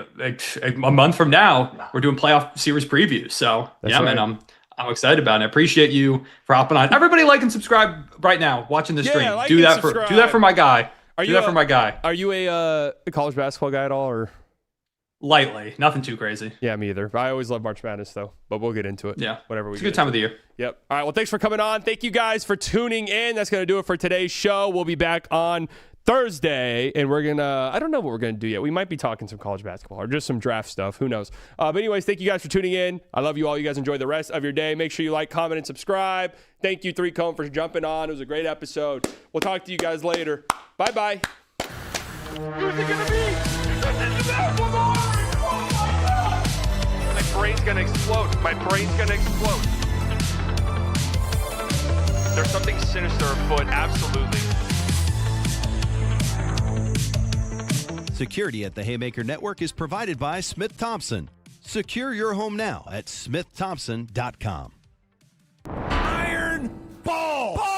a month from now we're doing playoff series previews. So man, I'm excited about it. I appreciate you for hopping on. Everybody like and subscribe right now, watching the stream. Like do that for my guy. Do that for my guy. Are you a college basketball guy at all, or? Lightly, nothing too crazy. Yeah, me either. I always love March Madness, though, but we'll get into it. Yeah. Whatever it's a good time of the year. Yep. All right, well, thanks for coming on. Thank you guys for tuning in. That's going to do it for today's show. We'll be back on Thursday, and we're going to, I don't know what we're going to do yet. We might be talking some college basketball or just some draft stuff. Who knows? But anyways, thank you guys for tuning in. I love you all. You guys enjoy the rest of your day. Make sure you like, comment, and subscribe. Thank you, ThreeCone, for jumping on. It was a great episode. We'll talk to you guys later. Bye-bye. Who's it gonna be? My brain's gonna explode. My brain's gonna explode. There's something sinister afoot, absolutely. Security at the Haymaker Network is provided by Smith Thompson. Secure your home now at smiththompson.com. Iron Ball.